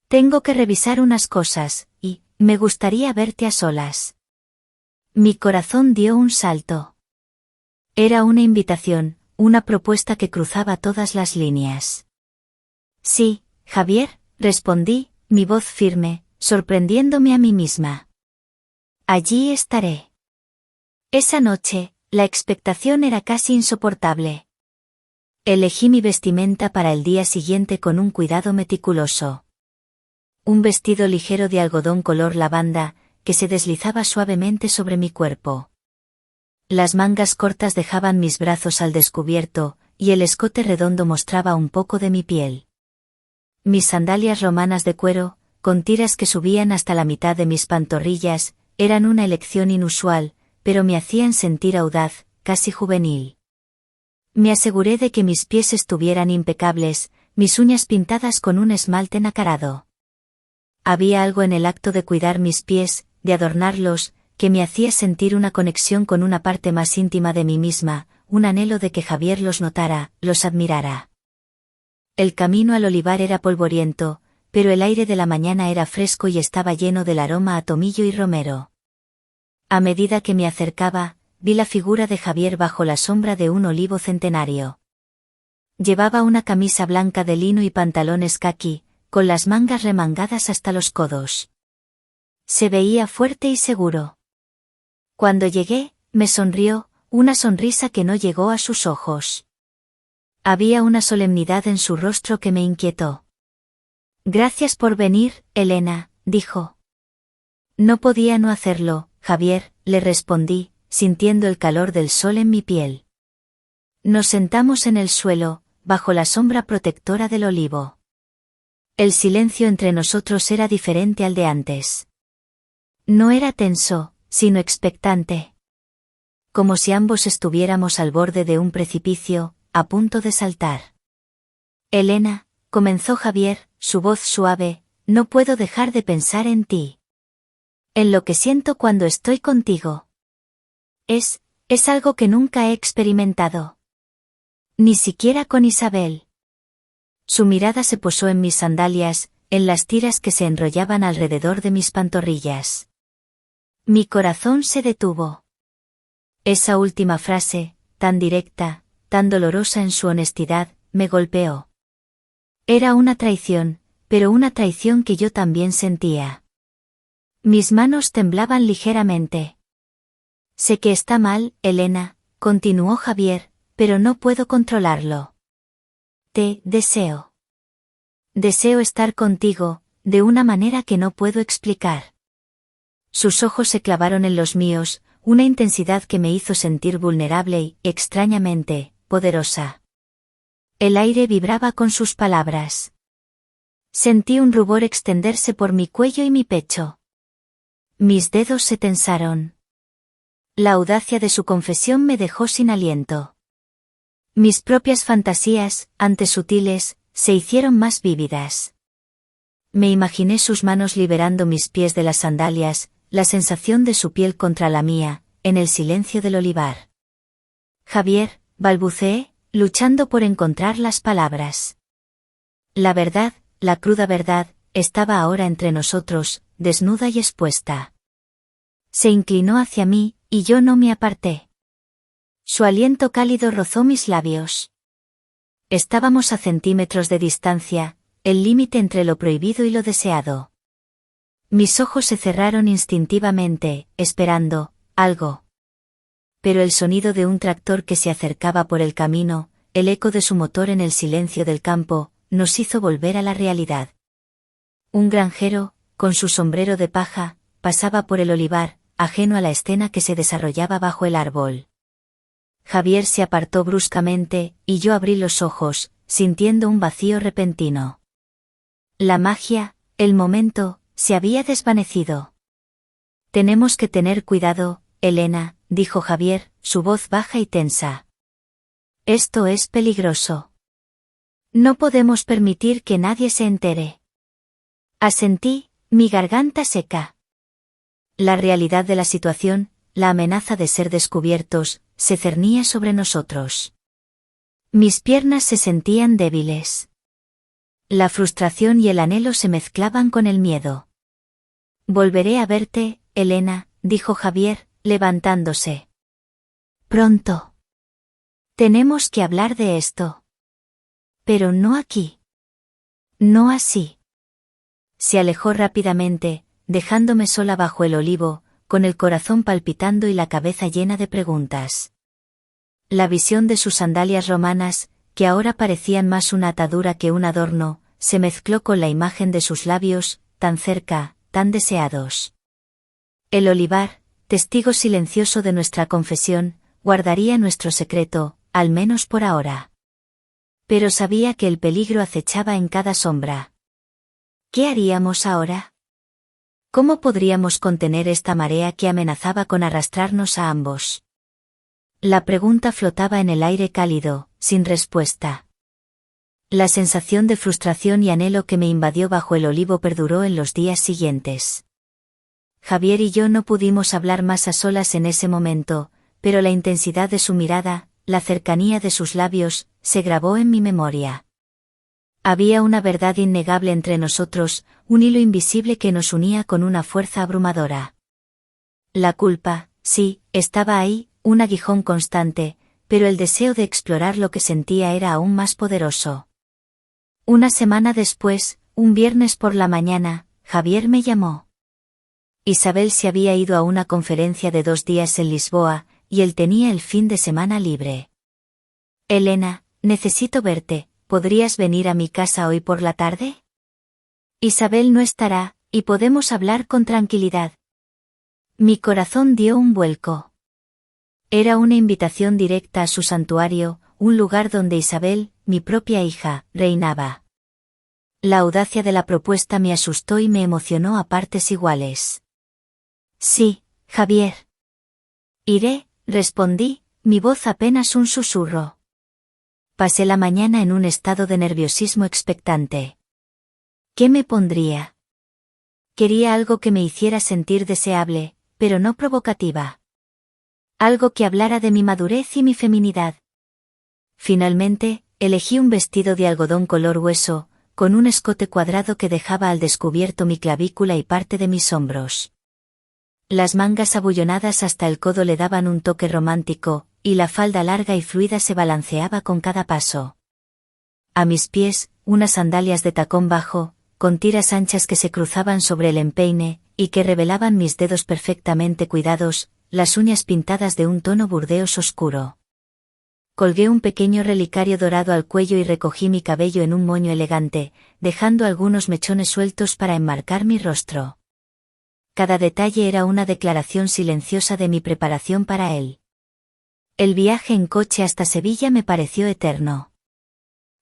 Tengo que revisar unas cosas, y me gustaría verte a solas. Mi corazón dio un salto. Era una invitación, una propuesta que cruzaba todas las líneas. Sí, Javier, respondí, mi voz firme, sorprendiéndome a mí misma. Allí estaré. Esa noche, la expectación era casi insoportable. Elegí mi vestimenta para el día siguiente con un cuidado meticuloso. Un vestido ligero de algodón color lavanda, que se deslizaba suavemente sobre mi cuerpo. Las mangas cortas dejaban mis brazos al descubierto, y el escote redondo mostraba un poco de mi piel. Mis sandalias romanas de cuero, con tiras que subían hasta la mitad de mis pantorrillas, eran una elección inusual, pero me hacían sentir audaz, casi juvenil. Me aseguré de que mis pies estuvieran impecables, mis uñas pintadas con un esmalte nacarado. Había algo en el acto de cuidar mis pies, de adornarlos, que me hacía sentir una conexión con una parte más íntima de mí misma, un anhelo de que Javier los notara, los admirara. El camino al olivar era polvoriento, pero el aire de la mañana era fresco y estaba lleno del aroma a tomillo y romero. A medida que me acercaba, vi la figura de Javier bajo la sombra de un olivo centenario. Llevaba una camisa blanca de lino y pantalones caqui, con las mangas remangadas hasta los codos. Se veía fuerte y seguro. Cuando llegué, me sonrió, una sonrisa que no llegó a sus ojos. Había una solemnidad en su rostro que me inquietó. Gracias por venir, Elena, dijo. No podía no hacerlo, Javier, le respondí, sintiendo el calor del sol en mi piel. Nos sentamos en el suelo, bajo la sombra protectora del olivo. El silencio entre nosotros era diferente al de antes. No era tenso, sino expectante. Como si ambos estuviéramos al borde de un precipicio, a punto de saltar. Elena, comenzó Javier, su voz suave, no puedo dejar de pensar en ti. En lo que siento cuando estoy contigo. Es algo que nunca he experimentado. Ni siquiera con Isabel. Su mirada se posó en mis sandalias, en las tiras que se enrollaban alrededor de mis pantorrillas. Mi corazón se detuvo. Esa última frase, tan directa, tan dolorosa en su honestidad, me golpeó. Era una traición, pero una traición que yo también sentía. Mis manos temblaban ligeramente. Sé que está mal, Elena, continuó Javier, pero no puedo controlarlo. Te deseo. Deseo estar contigo, de una manera que no puedo explicar. Sus ojos se clavaron en los míos, una intensidad que me hizo sentir vulnerable y, extrañamente, poderosa. El aire vibraba con sus palabras. Sentí un rubor extenderse por mi cuello y mi pecho. Mis dedos se tensaron. La audacia de su confesión me dejó sin aliento. Mis propias fantasías, antes sutiles, se hicieron más vívidas. Me imaginé sus manos liberando mis pies de las sandalias, la sensación de su piel contra la mía, en el silencio del olivar. Javier, balbuceé, luchando por encontrar las palabras. La verdad, la cruda verdad, estaba ahora entre nosotros, desnuda y expuesta. Se inclinó hacia mí, y yo no me aparté. Su aliento cálido rozó mis labios. Estábamos a centímetros de distancia, el límite entre lo prohibido y lo deseado. Mis ojos se cerraron instintivamente, esperando algo. Pero el sonido de un tractor que se acercaba por el camino, el eco de su motor en el silencio del campo, nos hizo volver a la realidad. Un granjero, con su sombrero de paja, pasaba por el olivar, ajeno a la escena que se desarrollaba bajo el árbol. Javier se apartó bruscamente, y yo abrí los ojos, sintiendo un vacío repentino. La magia, el momento, se había desvanecido. Tenemos que tener cuidado, Elena, dijo Javier, su voz baja y tensa. Esto es peligroso. No podemos permitir que nadie se entere. Asentí, mi garganta seca. La realidad de la situación, la amenaza de ser descubiertos, se cernía sobre nosotros. Mis piernas se sentían débiles. La frustración y el anhelo se mezclaban con el miedo. Volveré a verte, Elena, dijo Javier, levantándose. Pronto. Tenemos que hablar de esto. Pero no aquí. No así. Se alejó rápidamente, dejándome sola bajo el olivo, con el corazón palpitando y la cabeza llena de preguntas. La visión de sus sandalias romanas, que ahora parecían más una atadura que un adorno, se mezcló con la imagen de sus labios, tan cerca, tan deseados. El olivar, testigo silencioso de nuestra confesión, guardaría nuestro secreto, al menos por ahora. Pero sabía que el peligro acechaba en cada sombra. ¿Qué haríamos ahora? ¿Cómo podríamos contener esta marea que amenazaba con arrastrarnos a ambos? La pregunta flotaba en el aire cálido, sin respuesta. La sensación de frustración y anhelo que me invadió bajo el olivo perduró en los días siguientes. Javier y yo no pudimos hablar más a solas en ese momento, pero la intensidad de su mirada, la cercanía de sus labios, se grabó en mi memoria. Había una verdad innegable entre nosotros, un hilo invisible que nos unía con una fuerza abrumadora. La culpa, sí, estaba ahí, un aguijón constante, pero el deseo de explorar lo que sentía era aún más poderoso. Una semana después, un viernes por la mañana, Javier me llamó. Isabel se había ido a una conferencia de 2 días en Lisboa, y él tenía el fin de semana libre. Elena, necesito verte, ¿podrías venir a mi casa hoy por la tarde? Isabel no estará, y podemos hablar con tranquilidad. Mi corazón dio un vuelco. Era una invitación directa a su santuario, un lugar donde Isabel, mi propia hija, reinaba. La audacia de la propuesta me asustó y me emocionó a partes iguales. Sí, Javier. Iré, respondí, mi voz apenas un susurro. Pasé la mañana en un estado de nerviosismo expectante. ¿Qué me pondría? Quería algo que me hiciera sentir deseable, pero no provocativa. Algo que hablara de mi madurez y mi feminidad. Finalmente, elegí un vestido de algodón color hueso, con un escote cuadrado que dejaba al descubierto mi clavícula y parte de mis hombros. Las mangas abullonadas hasta el codo le daban un toque romántico, y la falda larga y fluida se balanceaba con cada paso. A mis pies, unas sandalias de tacón bajo, con tiras anchas que se cruzaban sobre el empeine, y que revelaban mis dedos perfectamente cuidados, las uñas pintadas de un tono burdeos oscuro. Colgué un pequeño relicario dorado al cuello y recogí mi cabello en un moño elegante, dejando algunos mechones sueltos para enmarcar mi rostro. Cada detalle era una declaración silenciosa de mi preparación para él. El viaje en coche hasta Sevilla me pareció eterno.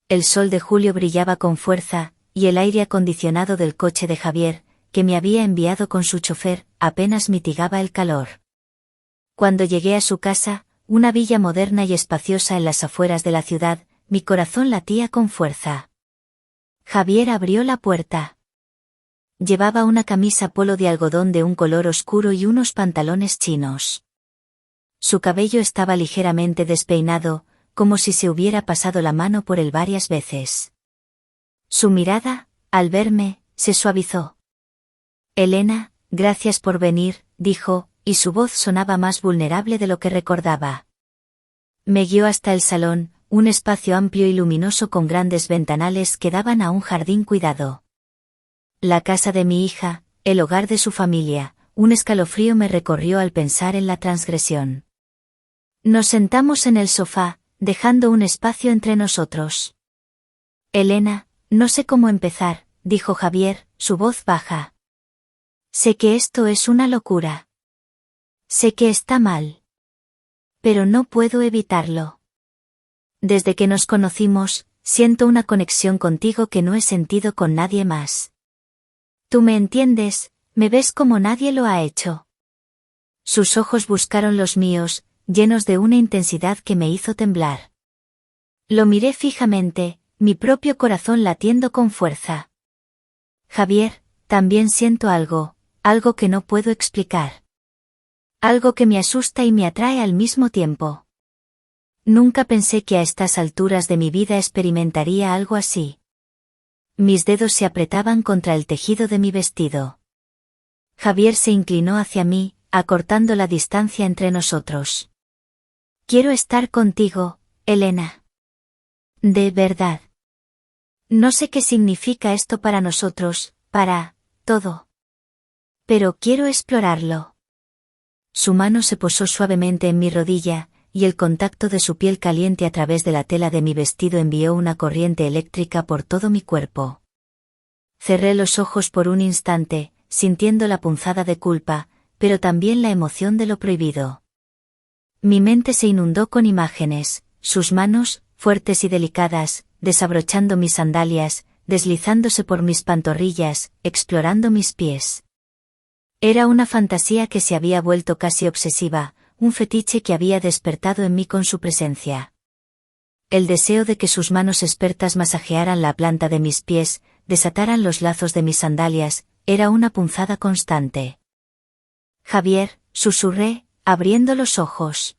El sol de julio brillaba con fuerza, y el aire acondicionado del coche de Javier, que me había enviado con su chofer, apenas mitigaba el calor. Cuando llegué a su casa, una villa moderna y espaciosa en las afueras de la ciudad, mi corazón latía con fuerza. Javier abrió la puerta. Llevaba una camisa polo de algodón de un color oscuro y unos pantalones chinos. Su cabello estaba ligeramente despeinado, como si se hubiera pasado la mano por él varias veces. Su mirada, al verme, se suavizó. Elena, gracias por venir, dijo, y su voz sonaba más vulnerable de lo que recordaba. Me guió hasta el salón, un espacio amplio y luminoso con grandes ventanales que daban a un jardín cuidado. La casa de mi hija, el hogar de su familia, un escalofrío me recorrió al pensar en la transgresión. Nos sentamos en el sofá, dejando un espacio entre nosotros. Elena, no sé cómo empezar, dijo Javier, su voz baja. Sé que esto es una locura. Sé que está mal. Pero no puedo evitarlo. Desde que nos conocimos, siento una conexión contigo que no he sentido con nadie más. Tú me entiendes, me ves como nadie lo ha hecho. Sus ojos buscaron los míos, llenos de una intensidad que me hizo temblar. Lo miré fijamente, mi propio corazón latiendo con fuerza. Javier, también siento algo que no puedo explicar. Algo que me asusta y me atrae al mismo tiempo. Nunca pensé que a estas alturas de mi vida experimentaría algo así. Mis dedos se apretaban contra el tejido de mi vestido. Javier se inclinó hacia mí, acortando la distancia entre nosotros. Quiero estar contigo, Elena. De verdad. No sé qué significa esto para nosotros, para todo. Pero quiero explorarlo. Su mano se posó suavemente en mi rodilla, y el contacto de su piel caliente a través de la tela de mi vestido envió una corriente eléctrica por todo mi cuerpo. Cerré los ojos por un instante, sintiendo la punzada de culpa, pero también la emoción de lo prohibido. Mi mente se inundó con imágenes, sus manos, fuertes y delicadas, desabrochando mis sandalias, deslizándose por mis pantorrillas, explorando mis pies. Era una fantasía que se había vuelto casi obsesiva, un fetiche que había despertado en mí con su presencia. El deseo de que sus manos expertas masajearan la planta de mis pies, desataran los lazos de mis sandalias, era una punzada constante. Javier, susurré, abriendo los ojos.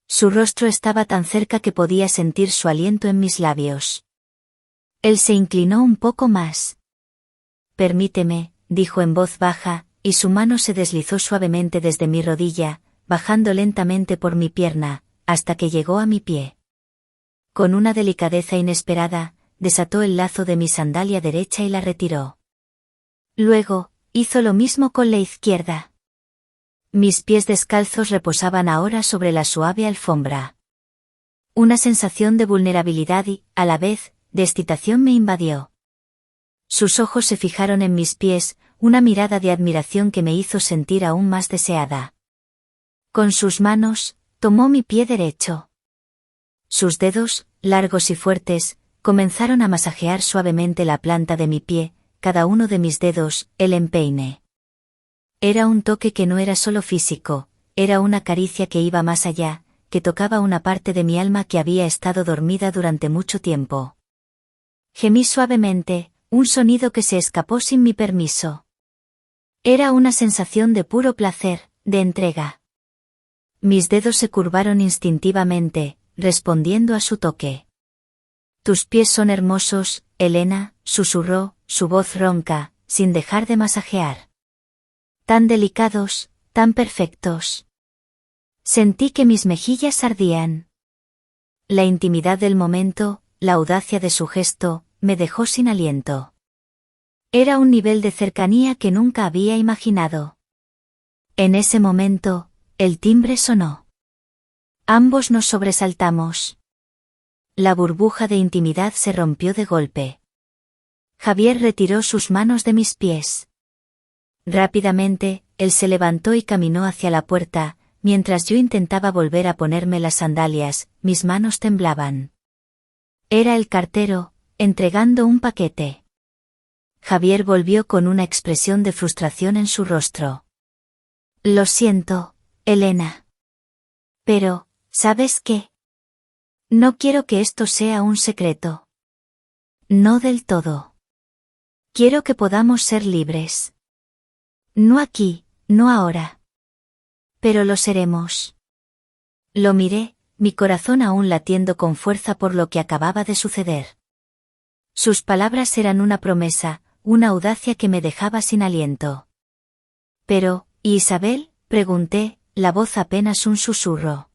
Su rostro estaba tan cerca que podía sentir su aliento en mis labios. Él se inclinó un poco más. Permíteme, dijo en voz baja, y su mano se deslizó suavemente desde mi rodilla, bajando lentamente por mi pierna, hasta que llegó a mi pie. Con una delicadeza inesperada, desató el lazo de mi sandalia derecha y la retiró. Luego, hizo lo mismo con la izquierda. Mis pies descalzos reposaban ahora sobre la suave alfombra. Una sensación de vulnerabilidad y, a la vez, de excitación me invadió. Sus ojos se fijaron en mis pies, una mirada de admiración que me hizo sentir aún más deseada. Con sus manos, tomó mi pie derecho. Sus dedos, largos y fuertes, comenzaron a masajear suavemente la planta de mi pie, cada uno de mis dedos, el empeine. Era un toque que no era solo físico, era una caricia que iba más allá, que tocaba una parte de mi alma que había estado dormida durante mucho tiempo. Gemí suavemente, un sonido que se escapó sin mi permiso. Era una sensación de puro placer, de entrega. Mis dedos se curvaron instintivamente, respondiendo a su toque. Tus pies son hermosos, Elena, susurró, su voz ronca, sin dejar de masajear. Tan delicados, tan perfectos. Sentí que mis mejillas ardían. La intimidad del momento, la audacia de su gesto, me dejó sin aliento. Era un nivel de cercanía que nunca había imaginado. En ese momento, el timbre sonó. Ambos nos sobresaltamos. La burbuja de intimidad se rompió de golpe. Javier retiró sus manos de mis pies. Rápidamente, él se levantó y caminó hacia la puerta, mientras yo intentaba volver a ponerme las sandalias, mis manos temblaban. Era el cartero, entregando un paquete. Javier volvió con una expresión de frustración en su rostro. Lo siento, Elena. Pero, ¿sabes qué? No quiero que esto sea un secreto. No del todo. Quiero que podamos ser libres. No aquí, no ahora. Pero lo seremos. Lo miré, mi corazón aún latiendo con fuerza por lo que acababa de suceder. Sus palabras eran una promesa, una audacia que me dejaba sin aliento. Pero, ¿y Isabel?, pregunté, la voz apenas un susurro.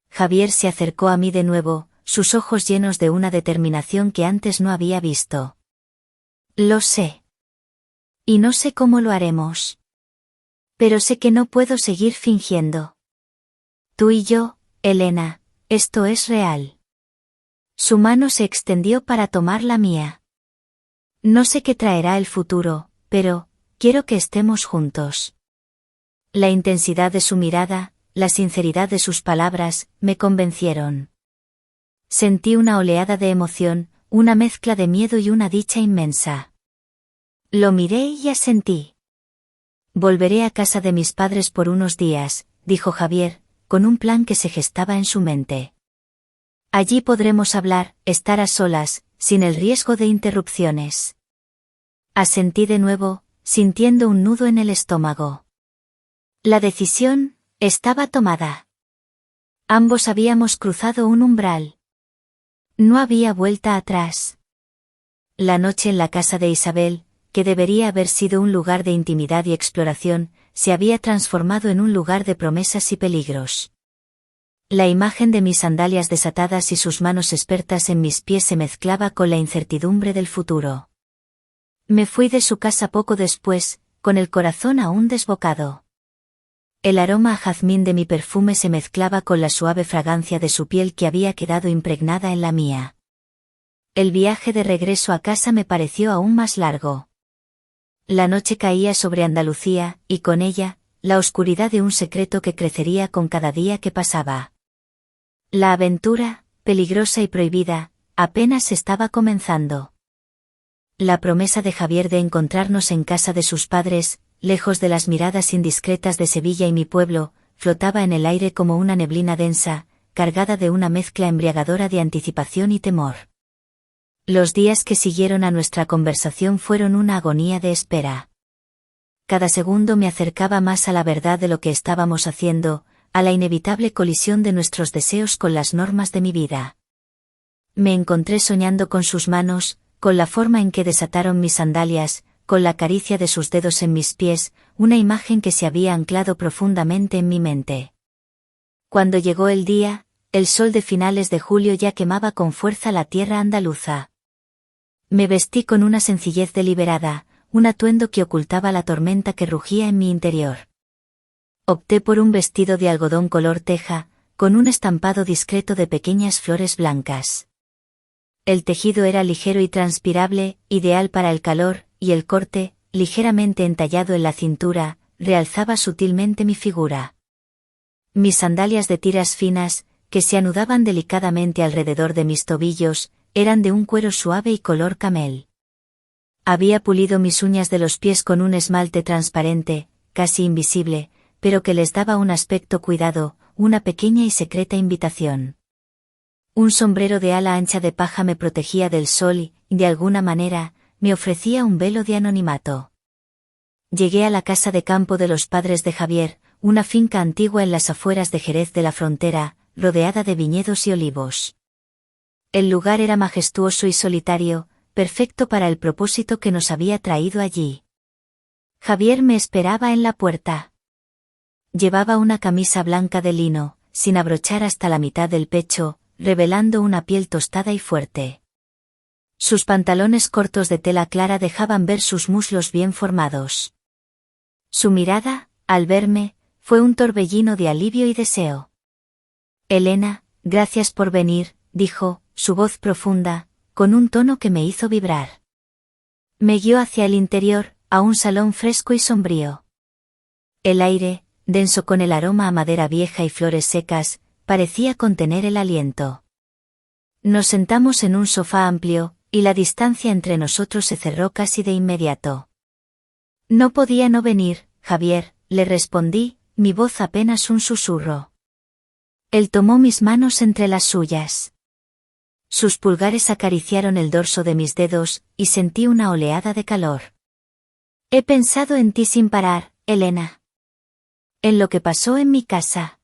Javier se acercó a mí de nuevo, sus ojos llenos de una determinación que antes no había visto. Lo sé. Y no sé cómo lo haremos. Pero sé que no puedo seguir fingiendo. Tú y yo, Elena, esto es real. Su mano se extendió para tomar la mía. No sé qué traerá el futuro, pero, quiero que estemos juntos. La intensidad de su mirada, la sinceridad de sus palabras, me convencieron. Sentí una oleada de emoción, una mezcla de miedo y una dicha inmensa. Lo miré y asentí. Volveré a casa de mis padres por unos días, dijo Javier, con un plan que se gestaba en su mente. Allí podremos hablar, estar a solas, sin el riesgo de interrupciones. Asentí de nuevo, sintiendo un nudo en el estómago. La decisión estaba tomada. Ambos habíamos cruzado un umbral. No había vuelta atrás. La noche en la casa de Isabel, que debería haber sido un lugar de intimidad y exploración, se había transformado en un lugar de promesas y peligros. La imagen de mis sandalias desatadas y sus manos expertas en mis pies se mezclaba con la incertidumbre del futuro. Me fui de su casa poco después, con el corazón aún desbocado. El aroma a jazmín de mi perfume se mezclaba con la suave fragancia de su piel que había quedado impregnada en la mía. El viaje de regreso a casa me pareció aún más largo. La noche caía sobre Andalucía, y con ella, la oscuridad de un secreto que crecería con cada día que pasaba. La aventura, peligrosa y prohibida, apenas estaba comenzando. La promesa de Javier de encontrarnos en casa de sus padres, lejos de las miradas indiscretas de Sevilla y mi pueblo, flotaba en el aire como una neblina densa, cargada de una mezcla embriagadora de anticipación y temor. Los días que siguieron a nuestra conversación fueron una agonía de espera. Cada segundo me acercaba más a la verdad de lo que estábamos haciendo, a la inevitable colisión de nuestros deseos con las normas de mi vida. Me encontré soñando con sus manos, con la forma en que desataron mis sandalias, con la caricia de sus dedos en mis pies, una imagen que se había anclado profundamente en mi mente. Cuando llegó el día, el sol de finales de julio ya quemaba con fuerza la tierra andaluza. Me vestí con una sencillez deliberada, un atuendo que ocultaba la tormenta que rugía en mi interior. Opté por un vestido de algodón color teja, con un estampado discreto de pequeñas flores blancas. El tejido era ligero y transpirable, ideal para el calor, y el corte, ligeramente entallado en la cintura, realzaba sutilmente mi figura. Mis sandalias de tiras finas, que se anudaban delicadamente alrededor de mis tobillos, eran de un cuero suave y color camel. Había pulido mis uñas de los pies con un esmalte transparente, casi invisible, pero que les daba un aspecto cuidado, una pequeña y secreta invitación. Un sombrero de ala ancha de paja me protegía del sol y, de alguna manera, me ofrecía un velo de anonimato. Llegué a la casa de campo de los padres de Javier, una finca antigua en las afueras de Jerez de la Frontera, rodeada de viñedos y olivos. El lugar era majestuoso y solitario, perfecto para el propósito que nos había traído allí. Javier me esperaba en la puerta. Llevaba una camisa blanca de lino, sin abrochar hasta la mitad del pecho, revelando una piel tostada y fuerte. Sus pantalones cortos de tela clara dejaban ver sus muslos bien formados. Su mirada, al verme, fue un torbellino de alivio y deseo. Elena, gracias por venir, dijo, su voz profunda, con un tono que me hizo vibrar. Me guió hacia el interior, a un salón fresco y sombrío. El aire, denso con el aroma a madera vieja y flores secas, parecía contener el aliento. Nos sentamos en un sofá amplio, y la distancia entre nosotros se cerró casi de inmediato. No podía no venir, Javier, le respondí, mi voz apenas un susurro. Él tomó mis manos entre las suyas. Sus pulgares acariciaron el dorso de mis dedos, y sentí una oleada de calor. He pensado en ti sin parar, Elena. En lo que pasó en mi casa.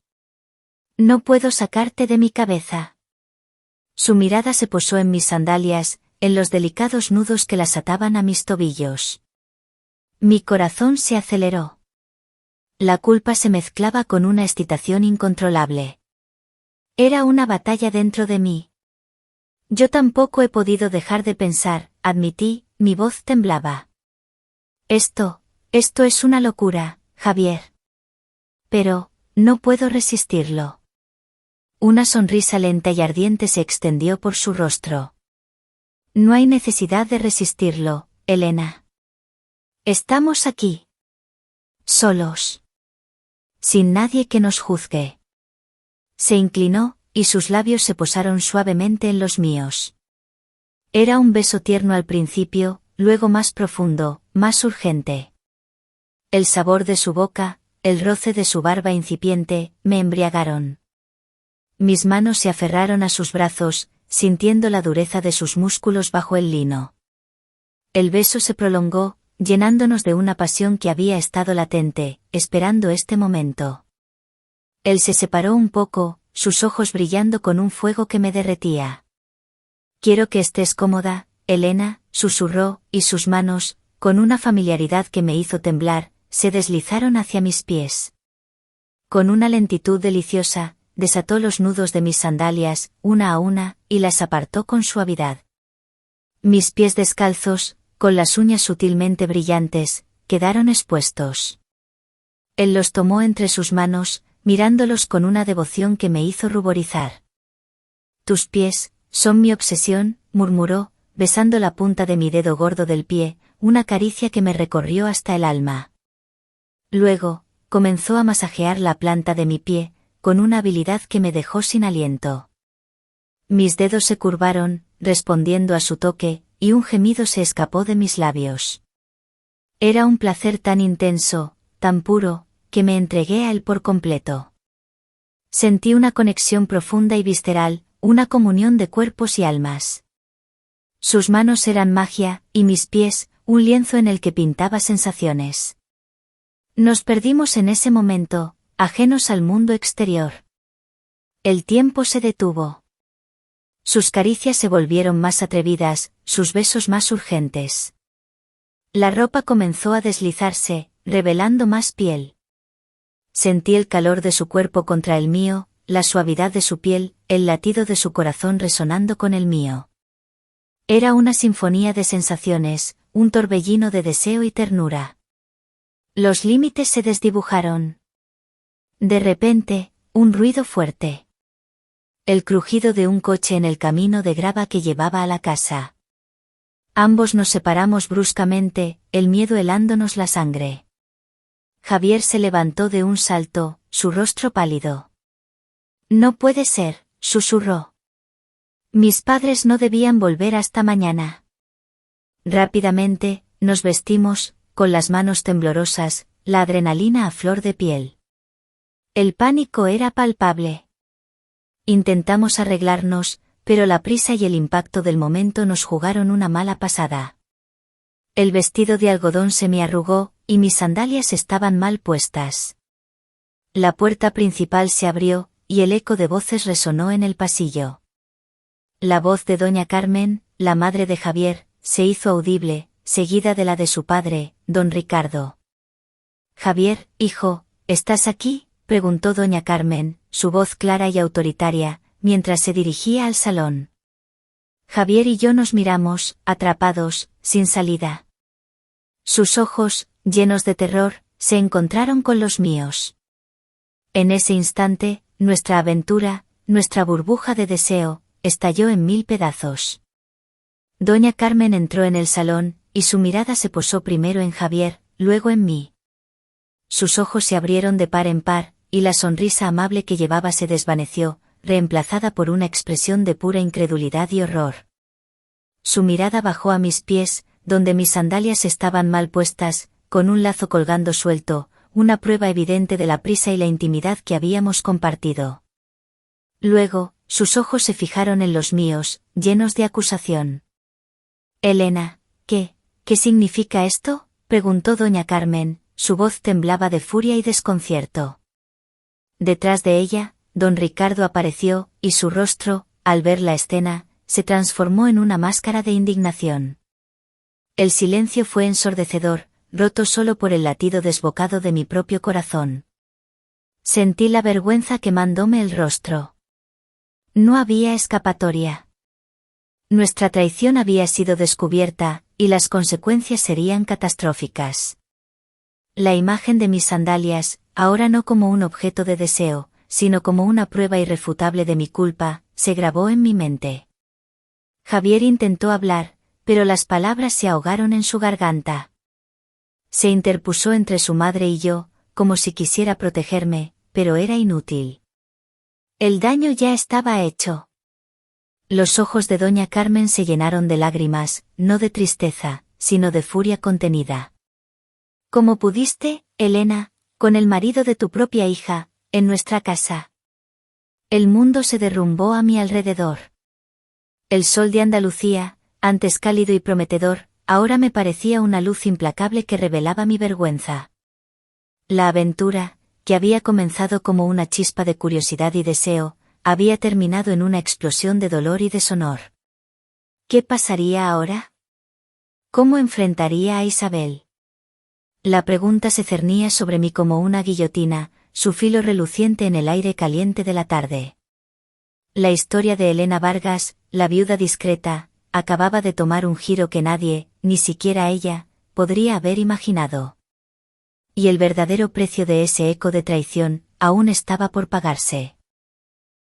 No puedo sacarte de mi cabeza. Su mirada se posó en mis sandalias, en los delicados nudos que las ataban a mis tobillos. Mi corazón se aceleró. La culpa se mezclaba con una excitación incontrolable. Era una batalla dentro de mí. Yo tampoco he podido dejar de pensar, admití, mi voz temblaba. Esto es una locura, Javier. Pero, no puedo resistirlo. Una sonrisa lenta y ardiente se extendió por su rostro. No hay necesidad de resistirlo, Elena. Estamos aquí. Solos. Sin nadie que nos juzgue. Se inclinó, y sus labios se posaron suavemente en los míos. Era un beso tierno al principio, luego más profundo, más urgente. El sabor de su boca, el roce de su barba incipiente, me embriagaron. Mis manos se aferraron a sus brazos, sintiendo la dureza de sus músculos bajo el lino. El beso se prolongó, llenándonos de una pasión que había estado latente, esperando este momento. Él se separó un poco, sus ojos brillando con un fuego que me derretía. «Quiero que estés cómoda, Elena», susurró, y sus manos, con una familiaridad que me hizo temblar, se deslizaron hacia mis pies. Con una lentitud deliciosa, desató los nudos de mis sandalias, una a una, y las apartó con suavidad. Mis pies descalzos, con las uñas sutilmente brillantes, quedaron expuestos. Él los tomó entre sus manos, mirándolos con una devoción que me hizo ruborizar. «Tus pies son mi obsesión», murmuró, besando la punta de mi dedo gordo del pie, una caricia que me recorrió hasta el alma. Luego, comenzó a masajear la planta de mi pie, con una habilidad que me dejó sin aliento. Mis dedos se curvaron, respondiendo a su toque, y un gemido se escapó de mis labios. Era un placer tan intenso, tan puro, que me entregué a él por completo. Sentí una conexión profunda y visceral, una comunión de cuerpos y almas. Sus manos eran magia, y mis pies, un lienzo en el que pintaba sensaciones. Nos perdimos en ese momento, ajenos al mundo exterior. El tiempo se detuvo. Sus caricias se volvieron más atrevidas, sus besos más urgentes. La ropa comenzó a deslizarse, revelando más piel. Sentí el calor de su cuerpo contra el mío, la suavidad de su piel, el latido de su corazón resonando con el mío. Era una sinfonía de sensaciones, un torbellino de deseo y ternura. Los límites se desdibujaron. De repente, un ruido fuerte. El crujido de un coche en el camino de grava que llevaba a la casa. Ambos nos separamos bruscamente, el miedo helándonos la sangre. Javier se levantó de un salto, su rostro pálido. «No puede ser», susurró. «Mis padres no debían volver hasta mañana». Rápidamente, nos vestimos, con las manos temblorosas, la adrenalina a flor de piel. El pánico era palpable. Intentamos arreglarnos, pero la prisa y el impacto del momento nos jugaron una mala pasada. El vestido de algodón se me arrugó, y mis sandalias estaban mal puestas. La puerta principal se abrió, y el eco de voces resonó en el pasillo. La voz de doña Carmen, la madre de Javier, se hizo audible, seguida de la de su padre, don Ricardo. «Javier, hijo, ¿estás aquí?», preguntó doña Carmen, su voz clara y autoritaria, mientras se dirigía al salón. Javier y yo nos miramos, atrapados, sin salida. Sus ojos, llenos de terror, se encontraron con los míos. En ese instante, nuestra aventura, nuestra burbuja de deseo, estalló en 1000 pedazos. Doña Carmen entró en el salón, y su mirada se posó primero en Javier, luego en mí. Sus ojos se abrieron de par en par, y la sonrisa amable que llevaba se desvaneció, reemplazada por una expresión de pura incredulidad y horror. Su mirada bajó a mis pies, donde mis sandalias estaban mal puestas, con un lazo colgando suelto, una prueba evidente de la prisa y la intimidad que habíamos compartido. Luego, sus ojos se fijaron en los míos, llenos de acusación. «Elena, ¿qué significa esto?», preguntó doña Carmen, su voz temblaba de furia y desconcierto. Detrás de ella, don Ricardo apareció, y su rostro, al ver la escena, se transformó en una máscara de indignación. El silencio fue ensordecedor, roto solo por el latido desbocado de mi propio corazón. Sentí la vergüenza quemándome el rostro. No había escapatoria. Nuestra traición había sido descubierta, y las consecuencias serían catastróficas. La imagen de mis sandalias, ahora no como un objeto de deseo, sino como una prueba irrefutable de mi culpa, se grabó en mi mente. Javier intentó hablar, pero las palabras se ahogaron en su garganta. Se interpuso entre su madre y yo, como si quisiera protegerme, pero era inútil. El daño ya estaba hecho. Los ojos de doña Carmen se llenaron de lágrimas, no de tristeza, sino de furia contenida. «¿Cómo pudiste, Elena, con el marido de tu propia hija, en nuestra casa? El mundo se derrumbó a mi alrededor. El sol de Andalucía, antes cálido y prometedor, ahora me parecía una luz implacable que revelaba mi vergüenza. La aventura, que había comenzado como una chispa de curiosidad y deseo, había terminado en una explosión de dolor y deshonor. ¿Qué pasaría ahora? ¿Cómo enfrentaría a Isabel? La pregunta se cernía sobre mí como una guillotina, su filo reluciente en el aire caliente de la tarde. La historia de Elena Vargas, la viuda discreta, acababa de tomar un giro que nadie, ni siquiera ella, podría haber imaginado. Y el verdadero precio de ese eco de traición, aún estaba por pagarse.